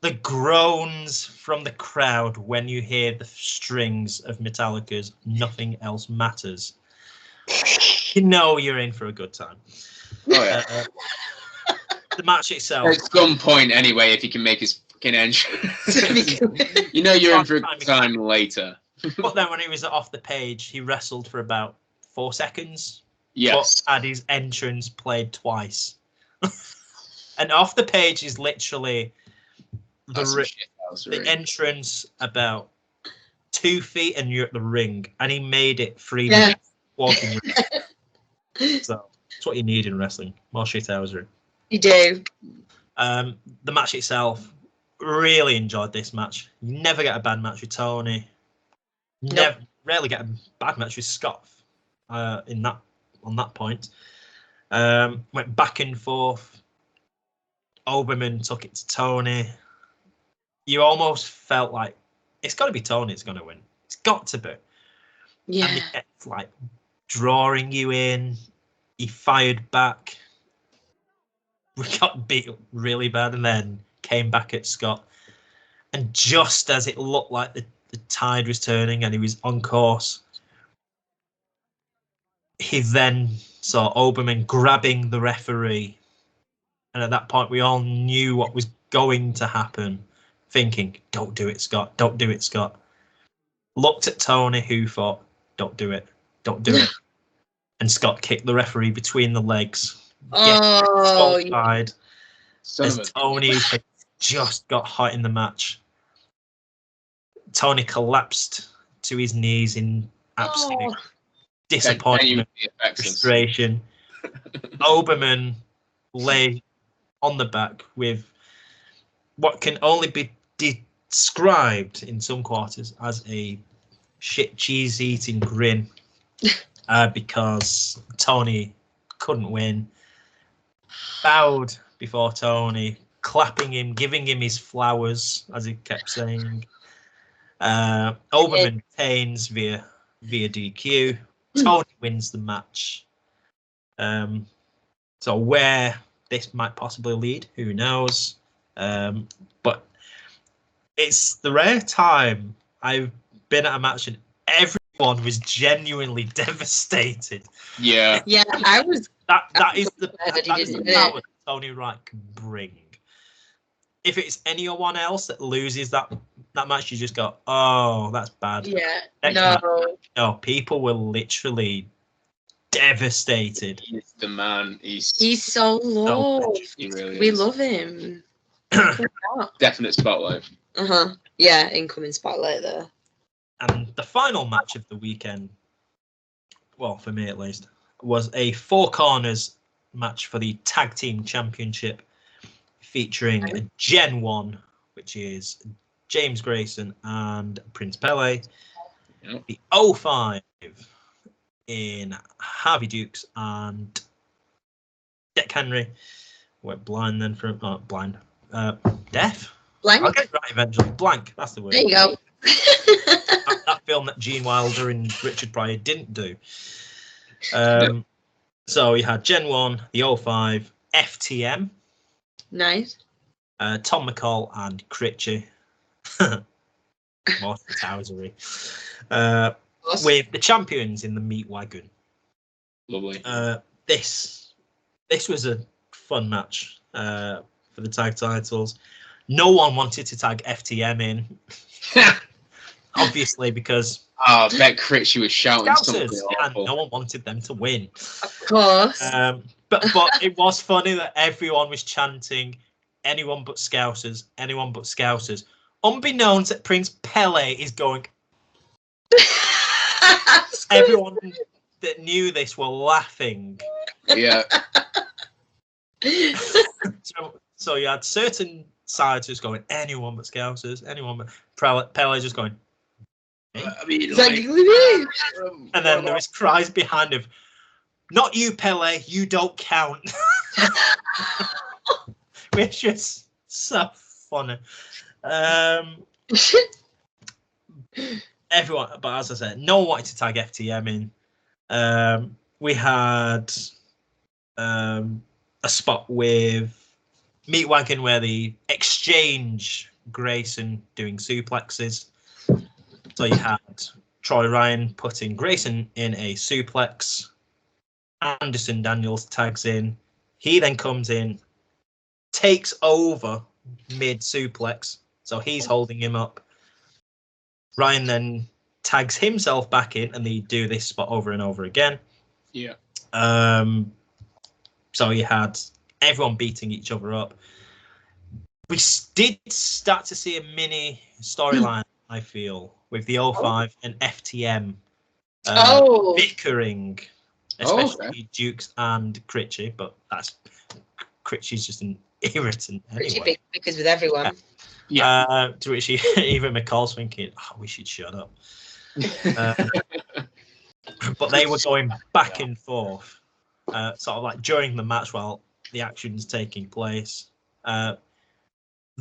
The groans from the crowd when you hear the strings of Metallica's Nothing Else Matters. You know you're in for a good time. Oh, yeah. The match itself. At some point, anyway, if he can make his fucking entrance. You know you're in for a good time later. But then when he was off the page, he wrestled for about 4 seconds. Yes. But had his entrance played twice. And off the page is literally the entrance about 2 feet and you're at the ring. And he made it 3 minutes walking ring. So that's what you need in wrestling. More shithousery. You do. The match itself, really enjoyed this match. You never get a bad match with Tony. Rarely get a bad match with Scott on that point. Went back and forth. Oberman took it to Tony. You almost felt like it's got to be Tony that's going to win. It's got to be. Yeah. And he kept like drawing you in. He fired back. We got beat really bad and then came back at Scott. And just as it looked like the tide was turning and he was on course, he then saw Oberman grabbing the referee. And at that point, we all knew what was going to happen, thinking, don't do it, Scott. Don't do it, Scott. Looked at Tony, who thought, don't do it. Don't do it. And Scott kicked the referee between the legs. Oh, side as Tony had just got hot in the match. Tony collapsed to his knees in absolute disappointment, frustration. Oberman lay on the back with what can only be described in some quarters as a shit cheese eating grin because Tony couldn't win. Bowed before Tony, clapping him, giving him his flowers, as he kept saying. Overman retains via DQ. Tony wins the match. So where this might possibly lead, who knows? But it's the rare time I've been at a match and everyone was genuinely devastated. Yeah, I was. That is the power that Tony Wright can bring. If it's anyone else that loses that match, you just go, oh, that's bad. Yeah, no, people were literally devastated. He's the man. He's so loved. He really We is. love him. Definite spotlight. Yeah, incoming spotlight there. And the final match of the weekend, well, for me at least, was a four corners match for the Tag Team Championship featuring a Gen 1, which is James Grayson and Prince Pele. Yep. The 05 in Harvey Dukes and Deck Henry. Went blind then for deaf. Blank. I'll get it right eventually. Blank, that's the word. There you go. that film that Gene Wilder and Richard Pryor didn't do. So you had Gen 1, the 05, FTM. Nice. Tom McCall and Critchy. More towsery. Awesome. With the champions in the meat wagon. Lovely. This was a fun match for the tag titles. No one wanted to tag FTM in. Obviously, because I bet Critchy was shouting something and awful. no one wanted them to win. Of course. But it was funny that everyone was chanting, anyone but Scousers, anyone but Scousers. Unbeknownst that Prince Pele is going. Everyone that knew this were laughing. Yeah. So you had certain sides just going, anyone but Scousers, anyone but Pele just going. I mean, Exactly. And then there was cries behind him. Not you, Pele. You don't count. Which is so funny. Everyone, but as I said, no one wanted to tag FTM in. We had a spot with Meat Wagon where they exchange Grayson doing suplexes. So you had Troy Ryan putting Grayson in a suplex. Anderson Daniels tags in. He then comes in, takes over mid suplex. So he's holding him up. Ryan then tags himself back in, and they do this spot over and over again. Yeah. So you had everyone beating each other up. We did start to see a mini storyline, I feel, with the 05 and FTM bickering, especially Dukes and Critchy, but Critchy's just an irritant anyway. Because with everyone. Yeah. To which even McCall's thinking, we should shut up. But they were going back and forth, sort of like during the match while the action's taking place.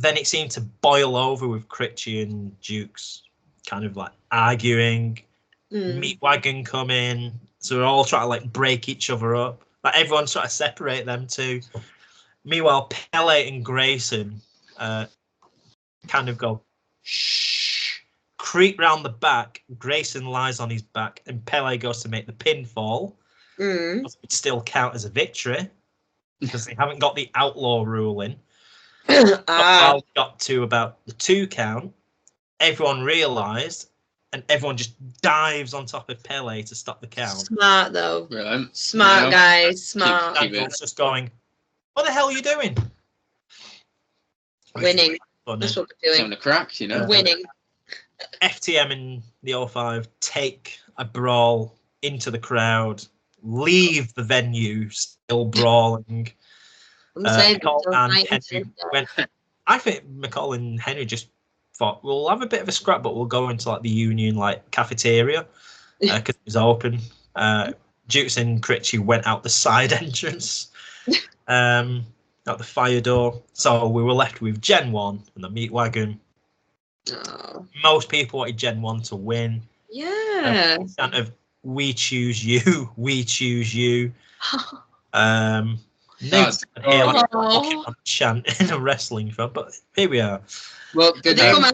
Then it seemed to boil over with Critchy and Dukes kind of like arguing. Meat Wagon come in, so we're all trying to like break each other up. Like everyone's trying to separate them two. Meanwhile, Pele and Grayson kind of go shh, creep round the back. Grayson lies on his back, and Pele goes to make the pinfall. It would still count as a victory because they haven't got the outlaw rule in. But got to about the 2 count, everyone realised, and everyone just dives on top of Pele to stop the count. Smart though. Brilliant. Smart guys. Smart. Daniel's just going, what the hell are you doing? Winning. That's what we're doing. Having a crack, you know. Winning. FTM in the 05 take a brawl into the crowd, leave the venue still brawling. I'm saying McCall and Henry I think McCall and Henry just thought we'll have a bit of a scrap, but we'll go into like the Union like cafeteria because it was open. Dukes and Critchy went out the side entrance, out the fire door. So we were left with Gen 1 and the Meat Wagon. Oh. Most people wanted Gen 1 to win. Yeah. Kind of, we choose you, we choose you. That's Hear like a Pokemon chant in a wrestling fan, but here we are. Well, They come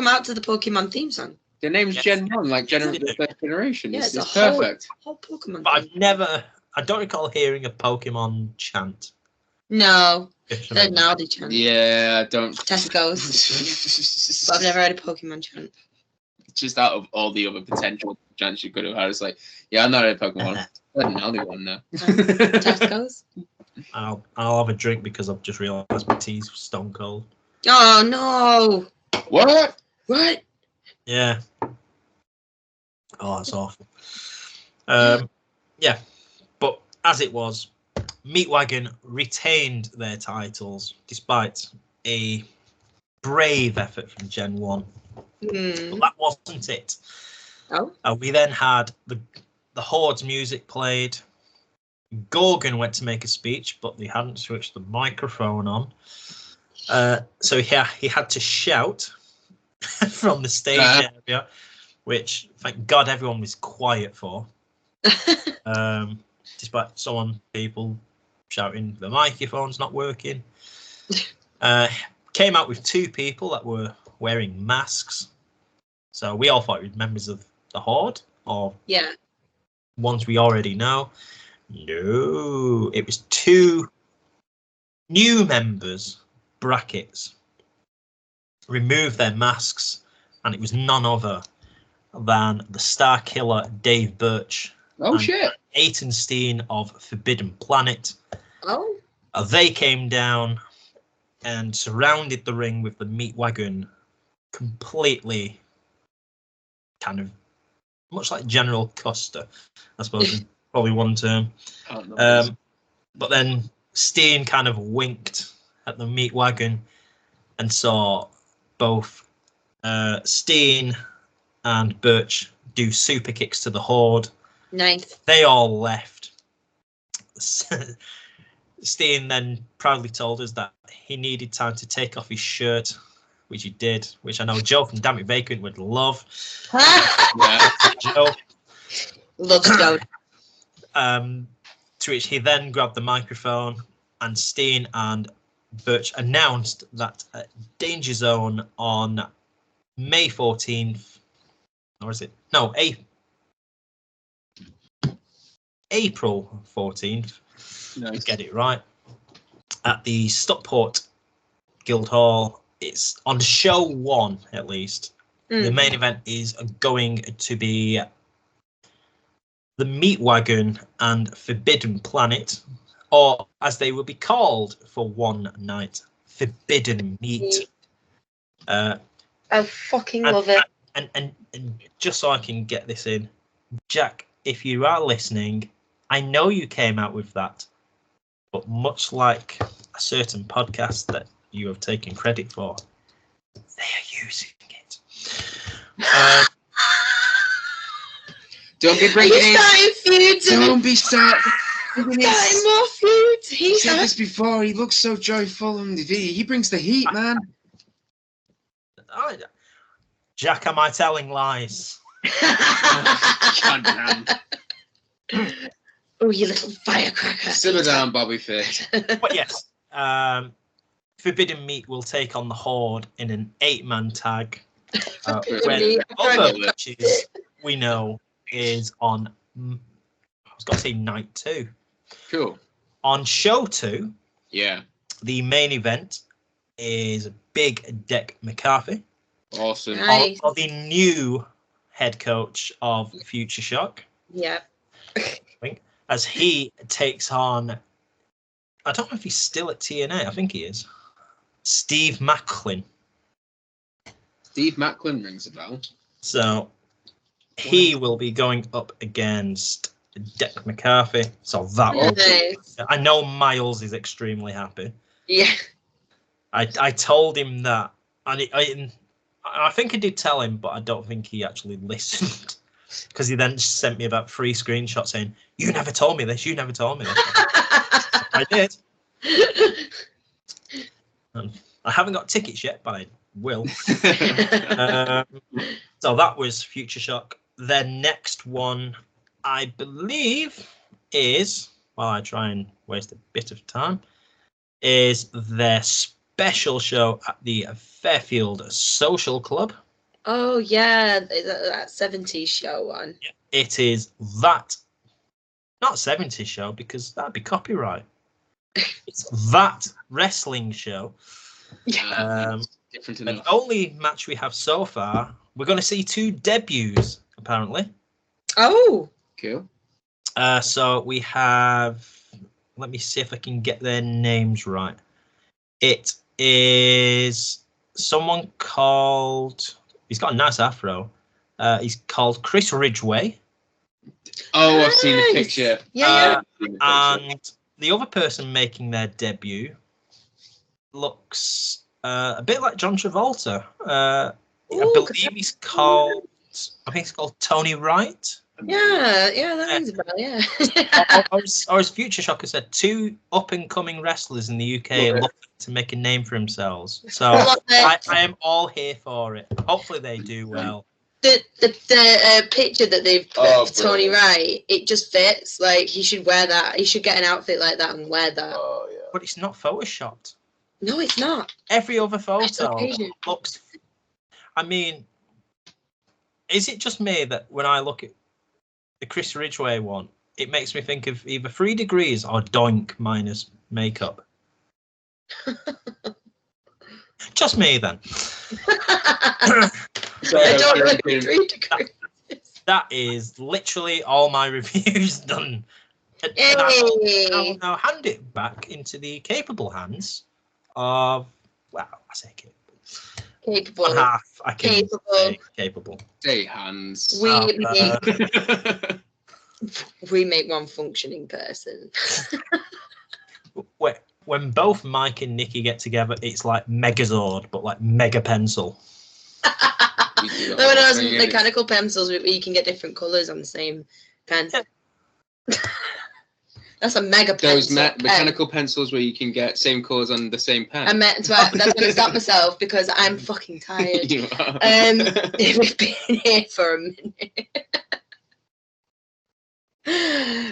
out to the Pokemon theme song. The name's Gen 1, like third generation. Yeah, It's it's perfect. Whole Pokemon. But I don't recall hearing a Pokemon chant. No, they're Naldi chant. Yeah, I don't. Tesco's. But I've never heard a Pokemon chant. Just out of all the other potential chants you could have had, it's like, yeah, I'm not a Pokemon. I'm an Naldi one now. Tesco's. I'll have a drink because I've just realised my tea's stone cold. Oh no! What? What? Yeah. Oh, that's awful. Yeah, but as it was, Meat Wagon retained their titles despite a brave effort from Gen 1. But that wasn't it. Oh. We then had the Horde's music played. Gorgon went to make a speech, but they hadn't switched the microphone on. So he had to shout from the stage area, which thank God everyone was quiet for. Despite people shouting the microphone's not working. Came out with 2 people that were wearing masks. So we all thought it was members of the Horde or ones we already know. No, it was 2 new members, brackets, removed their masks, and it was none other than the star killer Dave Birch. Oh, shit. Aiton Steen of Forbidden Planet. Oh. They came down and surrounded the ring with the Meat Wagon completely, kind of much like General Custer, I suppose is probably one term. But then Steen kind of winked at the Meat Wagon and saw both Steen and Birch do super kicks to the Horde. Nice. They all left. Steen then proudly told us that he needed time to take off his shirt, which he did, which I know Joe from Dammit Vacant would love. Joe. Loves Joe. To which he then grabbed the microphone, and Steen and Birch announced that Danger Zone on May 14th, or is it? No, April 14th. Nice. Get it right. At the Stockport Guildhall. It's on show 1, at least. The main event is going to be the Meat Wagon and Forbidden Planet, or as they will be called for one night, Forbidden Meat. I fucking love it. And just so I can get this in, Jack, if you are listening, I know you came out with that, but much like a certain podcast that you have taken credit for, they are using it. Don't be bringing in. Don't be starting. Starting more feuds. He said this before. He looks so joyful, and he brings the heat, man. Jack, am I telling lies? God damn. Oh, you little firecracker. Simmer down, Bobby Fish. But yes, Forbidden Meat will take on the Horde in an 8-man tag. When other matches we know is on, I was going to say night 2. Cool. On show 2, the main event is Big Deck McCarthy. Awesome. Nice. Or the new head coach of Futureshock. Yeah. As he takes on, I don't know if he's still at TNA. I think he is. Steve Macklin. Steve Macklin rings a bell. So he will be going up against Deck McCarthy. So that will be, I know Miles is extremely happy. Yeah. I told him that, and I think I did tell him, but I don't think he actually listened. Because he then sent me about 3 screenshots saying, "You never told me this. You never told me this." I did. And I haven't got tickets yet, but I will. So that was Futureshock. Their next one, I believe, is, while I try and waste a bit of time, is their special show at the Fairfield Social Club. Oh, yeah, that 70s show one. Yeah, it is that, not 70s show, because that'd be copyright. It's that wrestling show. Yeah, different enough. The only match we have so far, we're going to see 2 debuts, apparently. Oh, Cool. So we have, let me see if I can get their names right. It is someone called, he's got a nice afro. He's called Chris Ridgway. Oh, I've seen the picture. Yeah. And the other person making their debut looks a bit like John Travolta. I believe he's called, I think he's called Tony Wright. Yeah, that rings a bell, yeah. or as Futureshock said, 2 up-and-coming wrestlers in the UK looking to make a name for themselves. So I am all here for it. Hopefully they do well. The picture that they've put of Tony Wright, it just fits. Like, he should wear that. He should get an outfit like that and wear that. Oh, yeah. But it's not photoshopped. No, it's not. Every other photo looks... I mean, is it just me that when I look at the Chris Ridgway one, it makes me think of either 3 Degrees or Doink minus makeup? Just me, then. I don't know 3 Degrees. That is literally all my reviews done. And I'll now hand it back into the capable hands of, well, I say capable. Capable. One half, I can say capable. Say hands. We make one functioning person. When both Mike and Nikki get together, it's like Megazord, but like Mega Pencil. There were those mechanical pencils where you can get different colours on the same pen. That's a mega pencil. Those mechanical pencils where you can get same colours on the same pen. I meant to. That's going to stop myself because I'm fucking tired. You are. We've been here for a minute.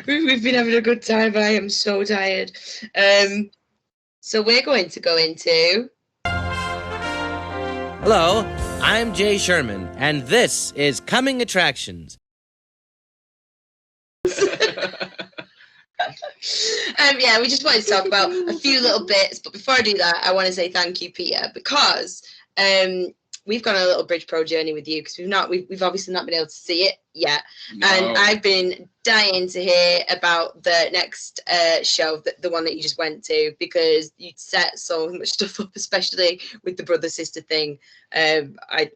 We've been having a good time, but I am so tired. So we're going to go into... Hello, I'm Jay Sherman, and this is Coming Attractions. Yeah, we just wanted to talk about a few little bits, but before I do that, I want to say thank you, Peter, because we've gone on a little Bridge Pro journey with you because we've obviously not been able to see it yet, and I've been dying to hear about the next show, the one that you just went to, because you set so much stuff up, especially with the brother sister thing. I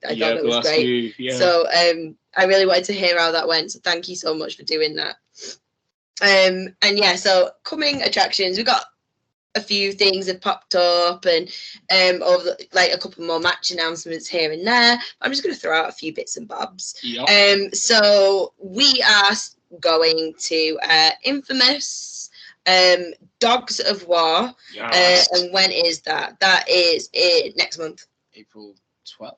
thought it was great. So I really wanted to hear how that went. So thank you so much for doing that. And yeah, so coming attractions, we've got a few things have popped up, and over like a couple more match announcements here and there. I'm just going to throw out a few bits and bobs. Yep. So we are going to Infamous Dogs of War. Yes. And when is that? That is next month. April 12th.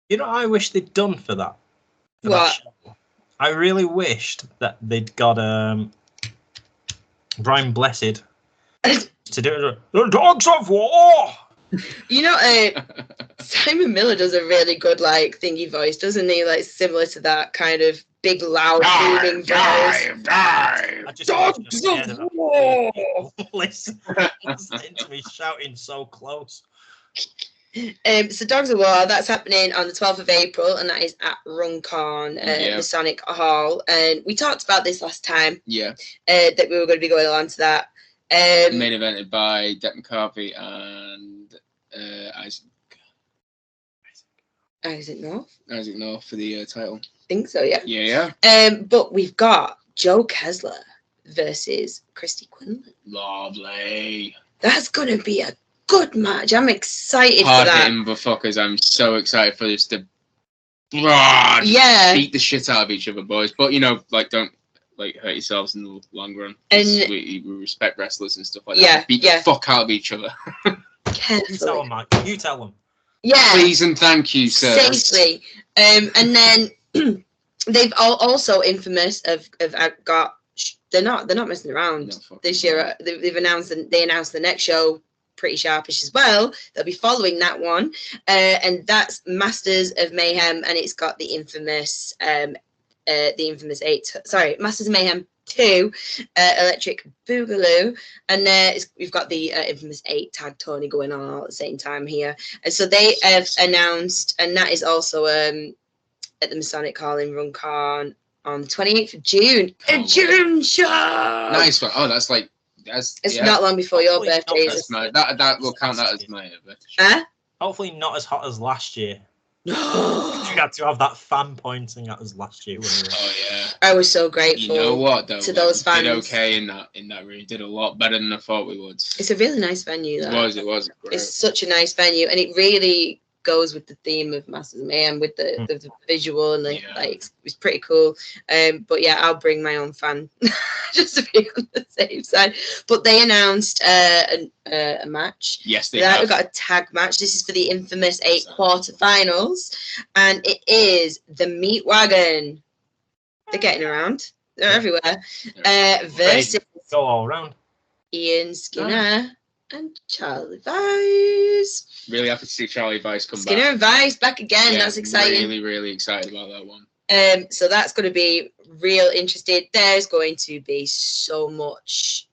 You know, I wish they'd done for that. What? That show. I really wished that they'd got Brian Blessed to do it. The Dogs of War. You know, Simon Miller does a really good like thingy voice, doesn't he? Like similar to that kind of big, loud, booming voice. I just Dogs of War. Listen to me shouting so close. So Dogs of War, that's happening on the 12th of April, and that is at Runcorn, Masonic Hall. And we talked about this last time. Yeah. That we were going to be going on to that. Main evented by Deck McCarthy and Isaac North. Isaac North for the title. I think so, yeah. Yeah. But we've got Joe Kessler versus Christy Quinlan. Lovely. That's going to be a good match. I'm excited for Hard that. hitting motherfuckers. I'm so excited for this to beat the shit out of each other, boys. But don't hurt yourselves in the long run. And we respect wrestlers and stuff like that. Beat the fuck out of each other. You tell them, Mike. You tell them. Yeah. Please and thank you, sir. Safely. And then they've also Infamous have got. They're not messing around this year. They've announced the next show pretty sharpish as well. They'll be following that one, and that's Masters of Mayhem, and it's got the infamous Masters of Mayhem 2 Electric Boogaloo, and we've got the infamous 8 Tag Tony going on all at the same time here. And so they have announced, and that is also at the Masonic Hall in Runcorn on the 28th of June. A June show. Nice one. Oh, that's not long before your birthday. That will count that as my birthday. Huh? Hopefully not as hot as last year. No. You had to have that fan pointing at us last year. Oh yeah. I was so grateful. You know what though? To those fans. Did okay in that room. Did a lot better than I thought we would. It's a really nice venue though. It was great. It's such a nice venue, and it really goes with the theme of Masters of Mayhem with the visual and it's pretty cool. But yeah, I'll bring my own fan just to be on the safe side. But they announced a match. Yes, they have. We've got a tag match. This is for the infamous 8 quarterfinals, and it is the Meat Wagon. They're getting around. They're everywhere. Versus go all around. Ian Skinner. And Charlie Vice. Really happy to see Charlie Vice come back. Skinner and Vice back again. Yeah, that's exciting. Really, really excited about that one. So that's going to be real interesting. There's going to be so much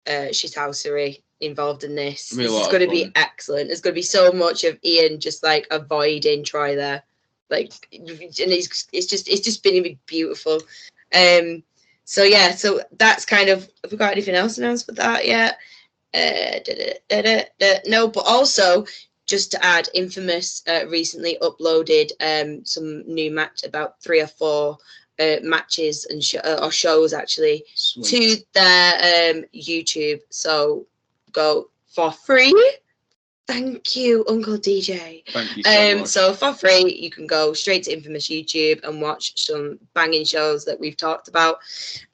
shithousery involved in this. It's going to be excellent. There's going to be so much of Ian just avoiding Troy there, and it's just been beautiful. So yeah, so that's kind of. Have we got anything else announced for that yet? No, but also just to add, Infamous recently uploaded some new match, about 3 or 4 matches and or shows actually. Sweet. To their YouTube, so go for free. Thank you, Uncle DJ. Thank you so much. So for free, you can go straight to Infamous YouTube and watch some banging shows that we've talked about.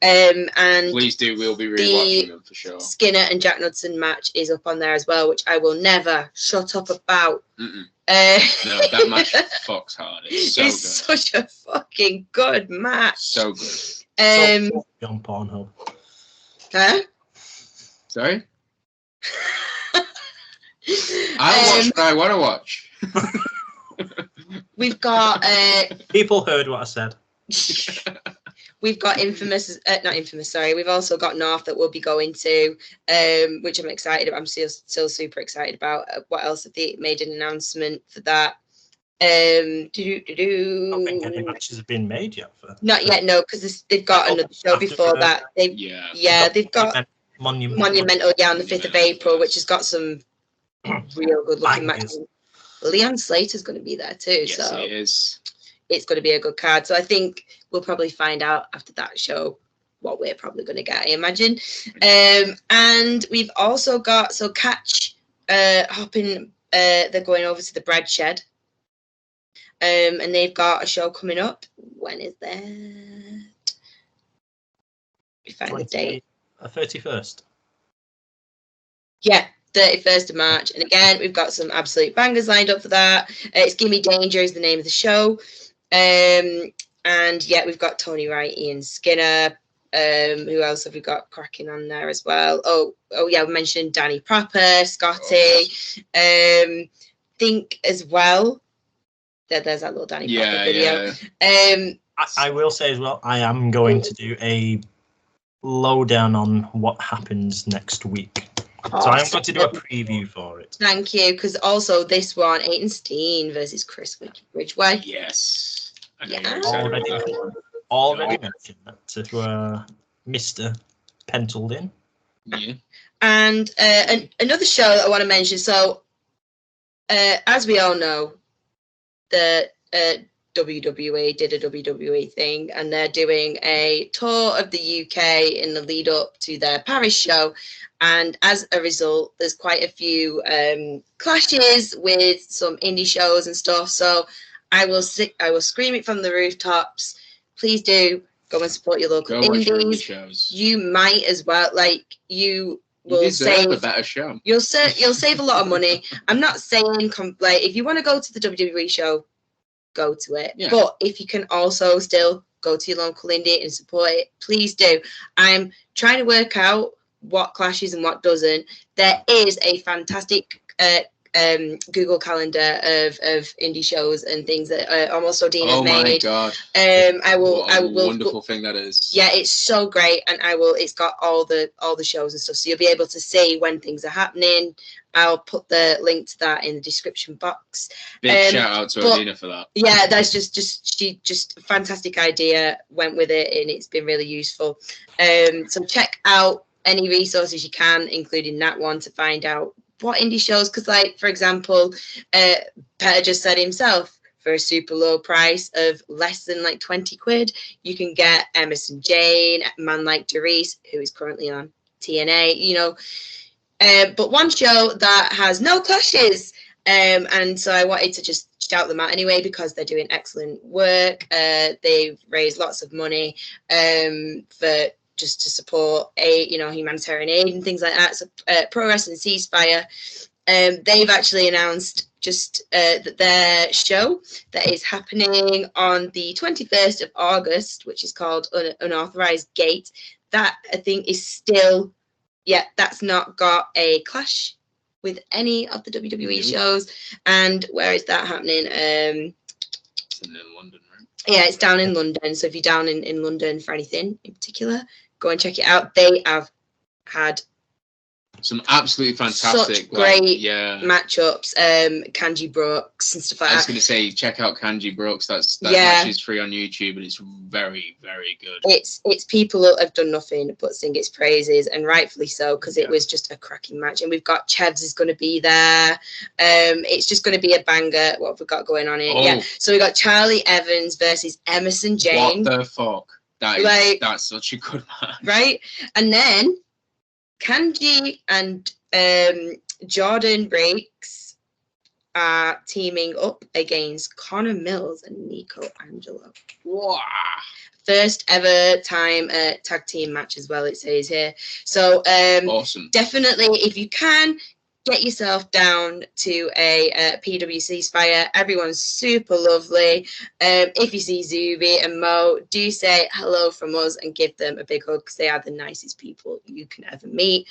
And please do. We'll be rewatching them for sure. Skinner and Jack Knudsen match is up on there as well, which I will never shut up about. No, that match fucks hard. It's good. Such a fucking good match. So good. On Pornhub. Huh? Sorry? I watch what I want to watch. We've got people heard what I said. We've got not Infamous, sorry. We've also got North that we'll be going to, which I'm excited about. I'm still super excited about. What else have they made an announcement for that? I don't think any matches have been made yet. Not yet, no, because they've got another show before that. They've got Monumental, on the 5th of April, which has got some real good looking matches. Leon Slater's going to be there too. Yes, so it is. It's going to be a good card. So I think we'll probably find out after that show what we're probably going to get, I imagine. And we've also got, Catch hopping, they're going over to the Bread Shed. And they've got a show coming up. When is that? We find the date. 31st. Yeah. 31st of March, and again we've got some absolute bangers lined up for that. It's Gimme Danger is the name of the show, and yeah, we've got Tony Wright, Ian Skinner. Who else have we got cracking on there as well? Oh yeah, we mentioned Danny Proper, Scotty. Think as well. There's that little Danny Proper video. Yeah. I will say as well, I am going to do a lowdown on what happens next week. So I'm going to do a preview for it. Thank you, because also this one, Aiton Steen versus Chris Ridgway. Yes. Already mentioned that to Mr. Penciled in. Yeah. And another show that I want to mention. So, as we all know, the WWE did a WWE thing, and they're doing a tour of the UK in the lead up to their Paris show. And as a result, there's quite a few clashes with some indie shows and stuff. So I will scream it from the rooftops. Please do go and support your local indies. Shows. You might as well. Like you will save a better show. You'll save a lot of money. I'm not saying like if you want to go to the WWE show, go to it. Yeah. But if you can also still go to your local indie and support it, please do. I'm trying to work out what clashes and what doesn't. There is a fantastic Google calendar of indie shows and things that Almost Odin has made. Oh my god! I will. Wonderful thing that is. Yeah, it's so great, and it's got all the shows and stuff, so you'll be able to see when things are happening. I'll put the link to that in the description box. Big shout out to Odina for that. Yeah, that's she a fantastic idea. Went with it, and it's been really useful. So check out any resources you can, including that one, to find out what indie shows, because like for example, Peter just said himself, for a super low price of less than like 20 quid, you can get Emerson Jane, a man like Doris, who is currently on TNA, you know. But one show that has no clashes, and so I wanted to just shout them out anyway because they're doing excellent work. They've raised lots of money for just to support humanitarian aid and things like that. So Pro Wrestling Ceasefire, they've actually announced just that their show that is happening on the 21st of August, which is called Unauthorized Gate, that I think is still, that's not got a clash with any of the WWE shows. And where is that happening? It's in London, right? Yeah, it's down in London. So if you're down in London for anything in particular, go and check it out. They have had some absolutely fantastic, great matchups. Kanji Brooks and stuff like that. I was going to say, check out Kanji Brooks. That match is free on YouTube, and it's very, very good. It's people that have done nothing but sing its praises, and rightfully so, because it was just a cracking match. And we've got Chevs is going to be there. It's just going to be a banger. What have we got going on here? Yeah. So we got Charlie Evans versus Emerson Jane. What the fuck? That's such a good match. Right? And then Kanji and Jordan Breaks are teaming up against Connor Mills and Nico Angelo. Wow. First ever time tag team match as well, it says here. So awesome. Definitely, if you can, get yourself down to a PW Ceasefire. Everyone's super lovely. If you see Zuby and Mo, do say hello from us and give them a big hug, because they are the nicest people you can ever meet.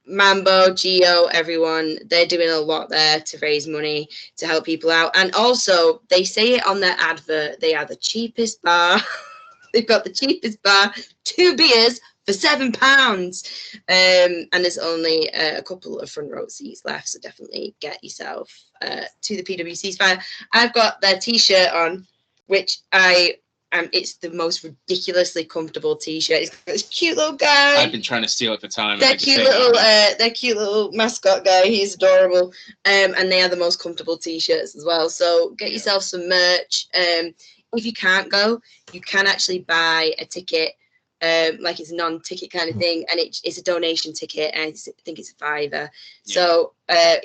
Mambo, Gio, everyone, they're doing a lot there to raise money to help people out. And also, they say it on their advert, they are the cheapest bar. They've got the cheapest bar, 2 beers for £7, and there's only a couple of front row seats left, so definitely get yourself to the PW Ceasefire. I've got their t-shirt on, which it's the most ridiculously comfortable t-shirt. It's got this cute little guy. I've been trying to steal it for time. Their cute little mascot guy. He's adorable, and they are the most comfortable t-shirts as well. So get yourself some merch. If you can't go, you can actually buy a ticket. Like it's a non-ticket kind of thing, and it's a donation ticket, and I think it's £5. Yeah. So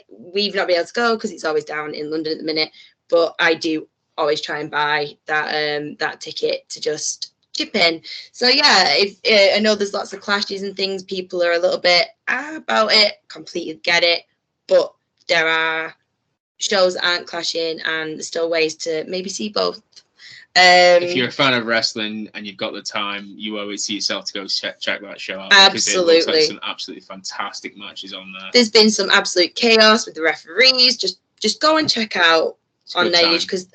we've not been able to go because it's always down in London at the minute, but I do always try and buy that ticket to just chip in. So if I know there's lots of clashes and things, people are a little bit about it, completely get it, but there are shows that aren't clashing, and there's still ways to maybe see both. If you're a fan of wrestling and you've got the time, you owe it to yourself to go check that show out. Absolutely. Because it looks like some absolutely fantastic matches on there. There's been some absolute chaos with the referees. Just go and check out on their YouTube, because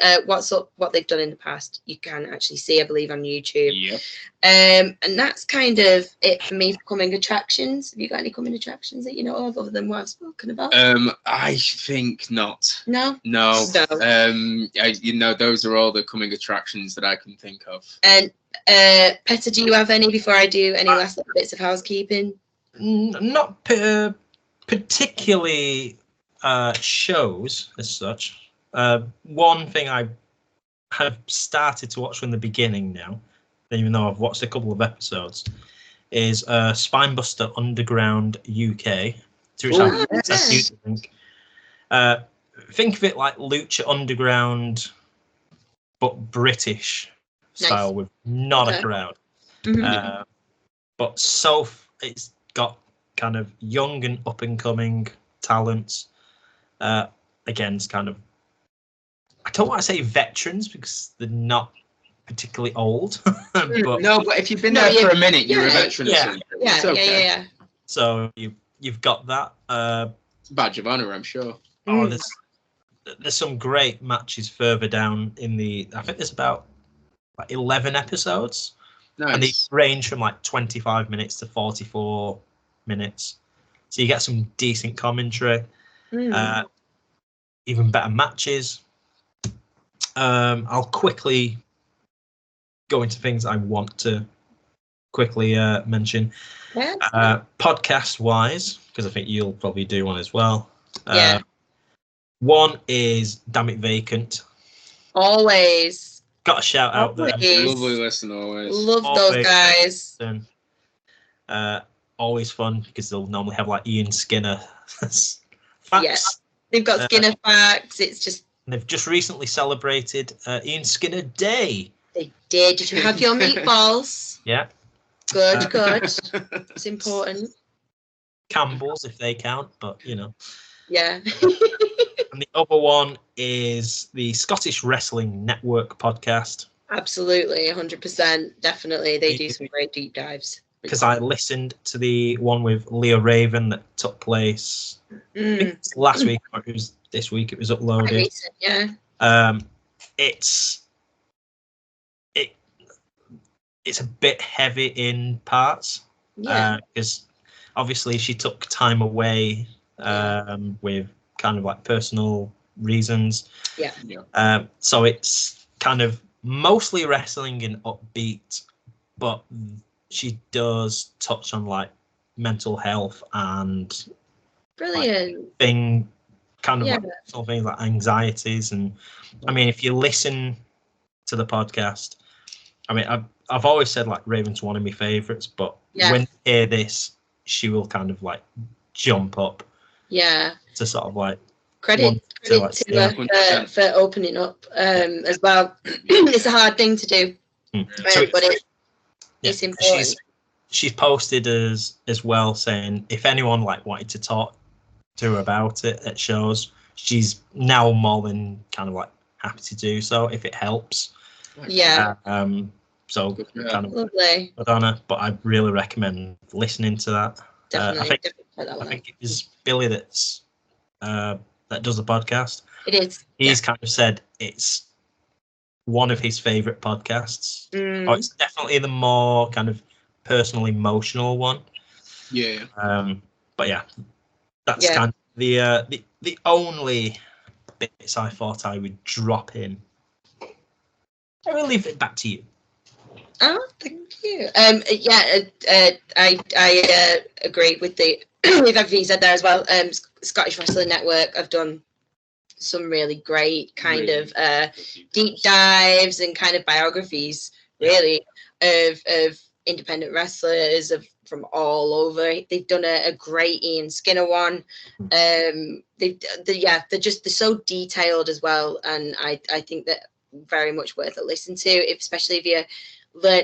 what they've done in the past, you can actually see, I believe, on YouTube. Yep. And that's kind of it for me for coming attractions. Have you got any coming attractions that you know of other than what I've spoken about? I think not. No. Those are all the coming attractions that I can think of. And Petter, do you have any before I do any last little bits of housekeeping? Not particularly shows as such. One thing I have started to watch from the beginning now, even though I've watched a couple of episodes, is Spinebuster Underground UK. To which think of it like Lucha Underground, but British style with not a crowd. But it's got kind of young and up and coming talents. Again, it's kind of, I don't want to say veterans because they're not particularly old. But if you've been there for a minute, you're a veteran. Yeah. So you've got that. It's a badge of honor, I'm sure. Oh, there's some great matches further down in the. I think there's about 11 episodes, and they range from 25 minutes to 44 minutes. So you get some decent commentary, even better matches. I'll quickly go into things I want to quickly mention. Podcast wise, because I think you'll probably do one as well. One is Dammit Vacant. Always. Got a shout out there. Lovely listen always. Love those guys. Always fun because they'll normally have Ian Skinner facts. Yeah, they've got Skinner facts. It's just. They've just recently celebrated Ian Skinner Day. They did. Did you have your meatballs? Yeah. Good. It's important. Campbell's if they count, but Yeah. And the other one is the Scottish Wrestling Network podcast. Absolutely, 100%. Definitely. They do some great deep dives. Because I listened to the one with Leah Raven that took place I think it was last week, or it was this week, it was uploaded. Recent, yeah. It's a bit heavy in parts. Yeah. Because obviously she took time away with kind of personal reasons. Yeah. So it's kind of mostly wrestling and upbeat, but she does touch on mental health and brilliant things like anxieties. And I mean, if you listen to the podcast, I mean, I've always said Raven's one of my favorites, but when you hear this, she will kind of jump up. Yeah. To sort of credit to her for opening up as well. It's a hard thing to do, but it's important. She's posted as well saying if anyone wanted to talk to her about it at shows, she's now more than kind of happy to do so if it helps. Yeah. So kind of lovely. I don't know, but I really recommend listening to that. Definitely. I think it was Billy that does the podcast. It is. He's kind of said it's one of his favorite podcasts. Or it's definitely the more kind of personal, emotional one. Yeah. But yeah, that's kind of the only bits I thought I would drop in. I will leave it back to you. Oh, thank you. I agree with with everything you said there as well. Scottish Wrestling Network have done some really great kind of deep dives and kind of biographies, really, of independent wrestlers from all over. They've done a great Ian Skinner one. They're so detailed as well, and I think that very much worth a listen to, especially if you're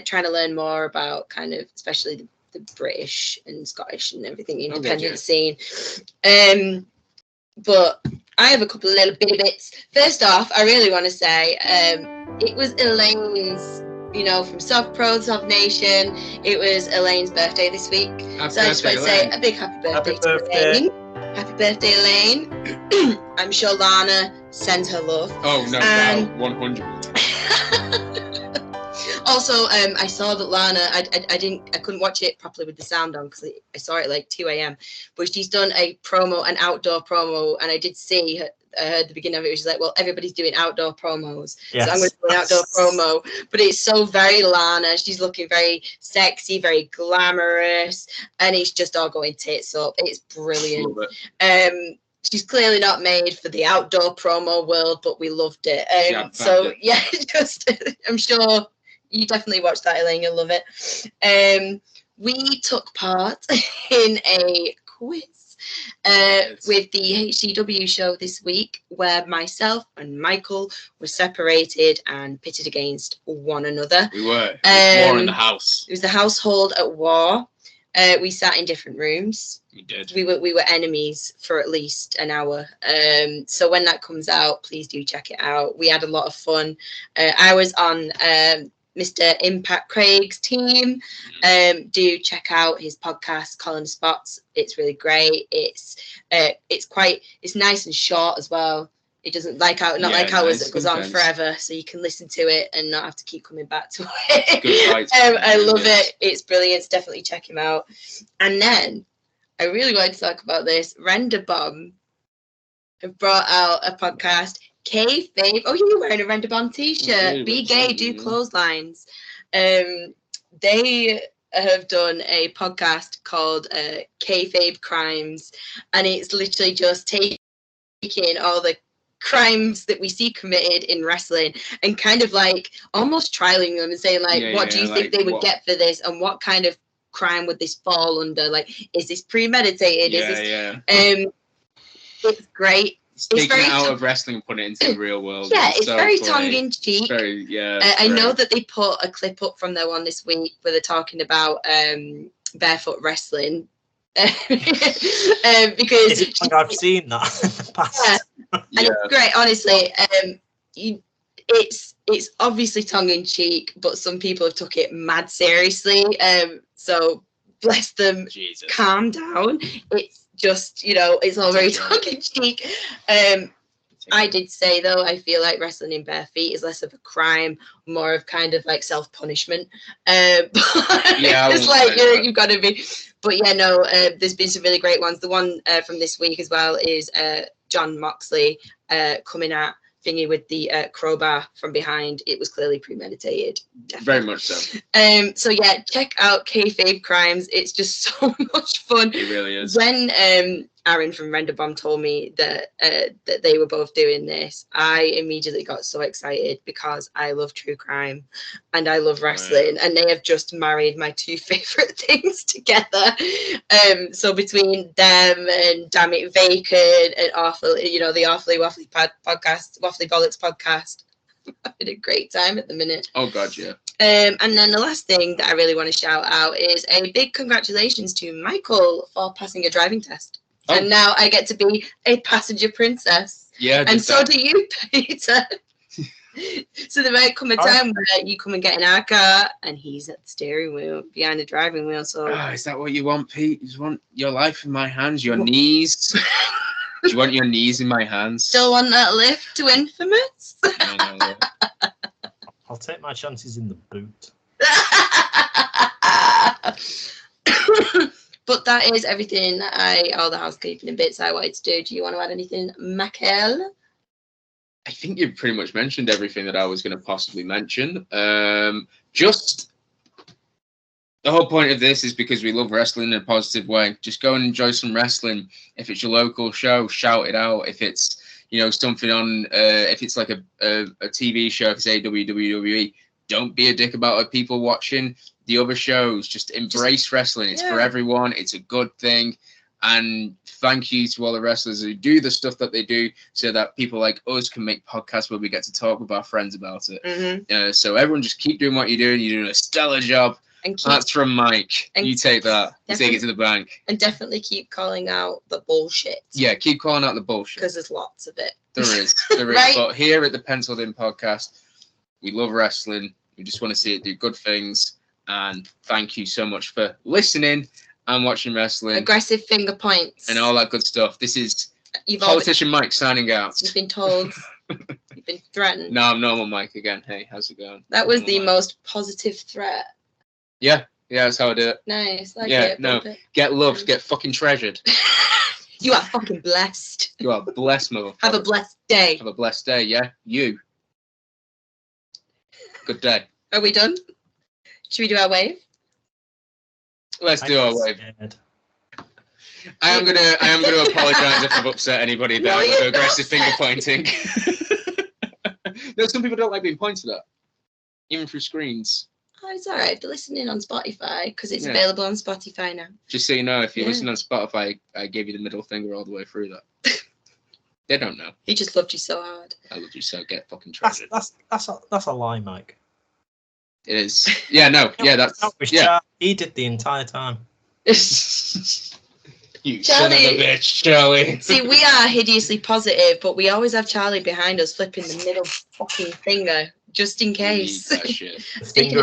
trying to learn more about kind of especially the British and Scottish and everything independent scene. But I have a couple of little bitty bits. First off, I really want to say it was Elaine's, from Soft Pro, Soft Nation. It was Elaine's birthday this week. So I just want to say a big happy birthday to Elaine. Happy birthday, Elaine. I'm sure Lana sends her love. Oh, no doubt, 100%. Also, I saw that Lana, I couldn't watch it properly with the sound on because I saw it at 2 a.m. But she's done an outdoor promo, and I did see her, I heard the beginning of it, which is well, everybody's doing outdoor promos. Yes. So I'm going to do an outdoor promo. But it's so very Lana. She's looking very sexy, very glamorous, and it's just all going tits up. It's brilliant. she's clearly not made for the outdoor promo world, but we loved it. I'm sure you definitely watched that, Elaine. You'll love it. We took part in a quiz with the HCW show this week, where myself and Michael were separated and pitted against one another. We were. It was war in the house. It was the household at war. We sat in different rooms. We did. We were enemies for at least an hour. So when that comes out, please do check it out. We had a lot of fun. I was on Mr. Impact Craig's team. Do check out his podcast, Colin Spots. It's really great. It's nice and short as well. It doesn't like ours that goes on forever, so you can listen to it and not have to keep coming back to it. I love it. It's brilliant. Definitely check him out. And then I really wanted to talk about this. Render Bomb have brought out a podcast. Kayfabe. Oh, you're wearing a Render Bomb t-shirt. Be gay, do clotheslines. They have done a podcast called Kayfabe Crimes, and it's literally just taking all the crimes that we see committed in wrestling and kind of like almost trialing them and saying like, what do you think they would get for this, and what kind of crime would this fall under? Like, is this premeditated? It's great. It's taking it out of wrestling and putting it into the real world. Yeah, it's so very tongue-in-cheek. I know that they put a clip up from their one this week where they're talking about barefoot wrestling. Because I've seen that in the past. And it's great, honestly. It's obviously tongue-in-cheek, but some people have took it mad seriously. So bless them. Jesus. Calm down. It's just, it's all very tongue-in-cheek. I did say, though, I feel like wrestling in bare feet is less of a crime, more of kind of like self-punishment. It's like you've got to be. But yeah, no, there's been some really great ones. The one from this week as well is John Moxley coming at thingy with the crowbar from behind. It was clearly premeditated. Definitely. Very much so. So yeah, check out Kayfabe Crimes. It's just so much fun. It really is. When Aaron from Render Bomb told me that they were both doing this, I immediately got so excited because I love true crime and I love wrestling, and they have just married my two favorite things together. So between them and Dammit Vacant and the Awfully Waffly podcast, Waffly Bollocks podcast, I'm having a great time at the minute. Oh God, yeah. And then the last thing that I really want to shout out is a big congratulations to Michael for passing a driving test. Oh. And now I get to be a passenger princess. Yeah. And so do you, Peter. So there might come a time where you come and get in our car and he's at the steering wheel, behind the driving wheel. So is that what you want, Pete? You want your life in my hands, your knees? Do you want your knees in my hands? Still want that lift to Infamous? No. I'll take my chances in the boot. But that is everything all the housekeeping and bits I wanted to do. Do you want to add anything, Michael? I think you've pretty much mentioned everything that I was going to possibly mention. Just the whole point of this is because we love wrestling in a positive way. Just go and enjoy some wrestling. If it's your local show, shout it out. If it's something on, if it's like a TV show, if it's WWE, don't be a dick about it. People watching the other shows, just embrace wrestling. It's for everyone. It's a good thing. And thank you to all the wrestlers who do the stuff that they do so that people like us can make podcasts where we get to talk with our friends about it. Mm-hmm. So everyone just keep doing what you're doing. You're doing a stellar job. That's from Mike. You take that. You take it to the bank. And definitely keep calling out the bullshit. Yeah, keep calling out the bullshit. Because there's lots of it. There is. Right? But here at the Penciled In podcast, we love wrestling. We just want to see it do good things. And thank you so much for listening and watching wrestling. Aggressive finger points. And all that good stuff. This is Politician Mike signing out. You've been told. You've been threatened. No, I'm normal Mike again. Hey, how's it going? That was the most positive threat. Yeah, that's how I do it. Nice. Get loved, get fucking treasured. You are fucking blessed. You are blessed, motherfucker. Have a blessed day. Have a blessed day, yeah? You. Good day. Are we done? Should we do our wave? Let's do our wave. I am gonna apologise if I've upset anybody there with aggressive finger pointing. No, some people don't like being pointed at, even through screens. Oh, it's alright. They're listening on Spotify because it's available on Spotify now. Just so you know, if you listen on Spotify, I gave you the middle finger all the way through that. They don't know. He just loved you so hard. I loved you so. Get fucking treasured. That's a lie, Mike. It is. Yeah, no. Yeah, that's. He did the entire time. You son of a bitch, Charlie. See, we are hideously positive, but we always have Charlie behind us flipping the middle fucking finger, just in case. Speaking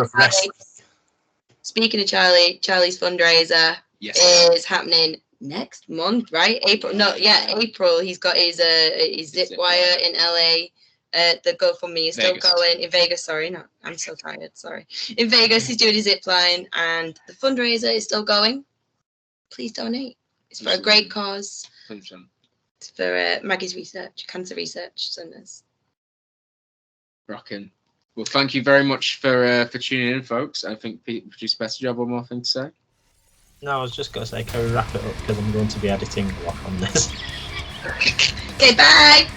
of Charlie, Charlie's fundraiser is happening next month, right? April. He's got his Zipwire in LA. The GoFundMe is still going. In Vegas, I'm so tired, sorry. In Vegas, he's doing his Zipline, and the fundraiser is still going. Please donate. It's for a great cause. 100%. It's for Maggie's research, cancer research centers. Rocking. Well, thank you very much for tuning in, folks. I think Pete produced a better job. One more thing to say? No, I was just going to say, can we wrap it up because I'm going to be editing a lot on this. Okay, bye.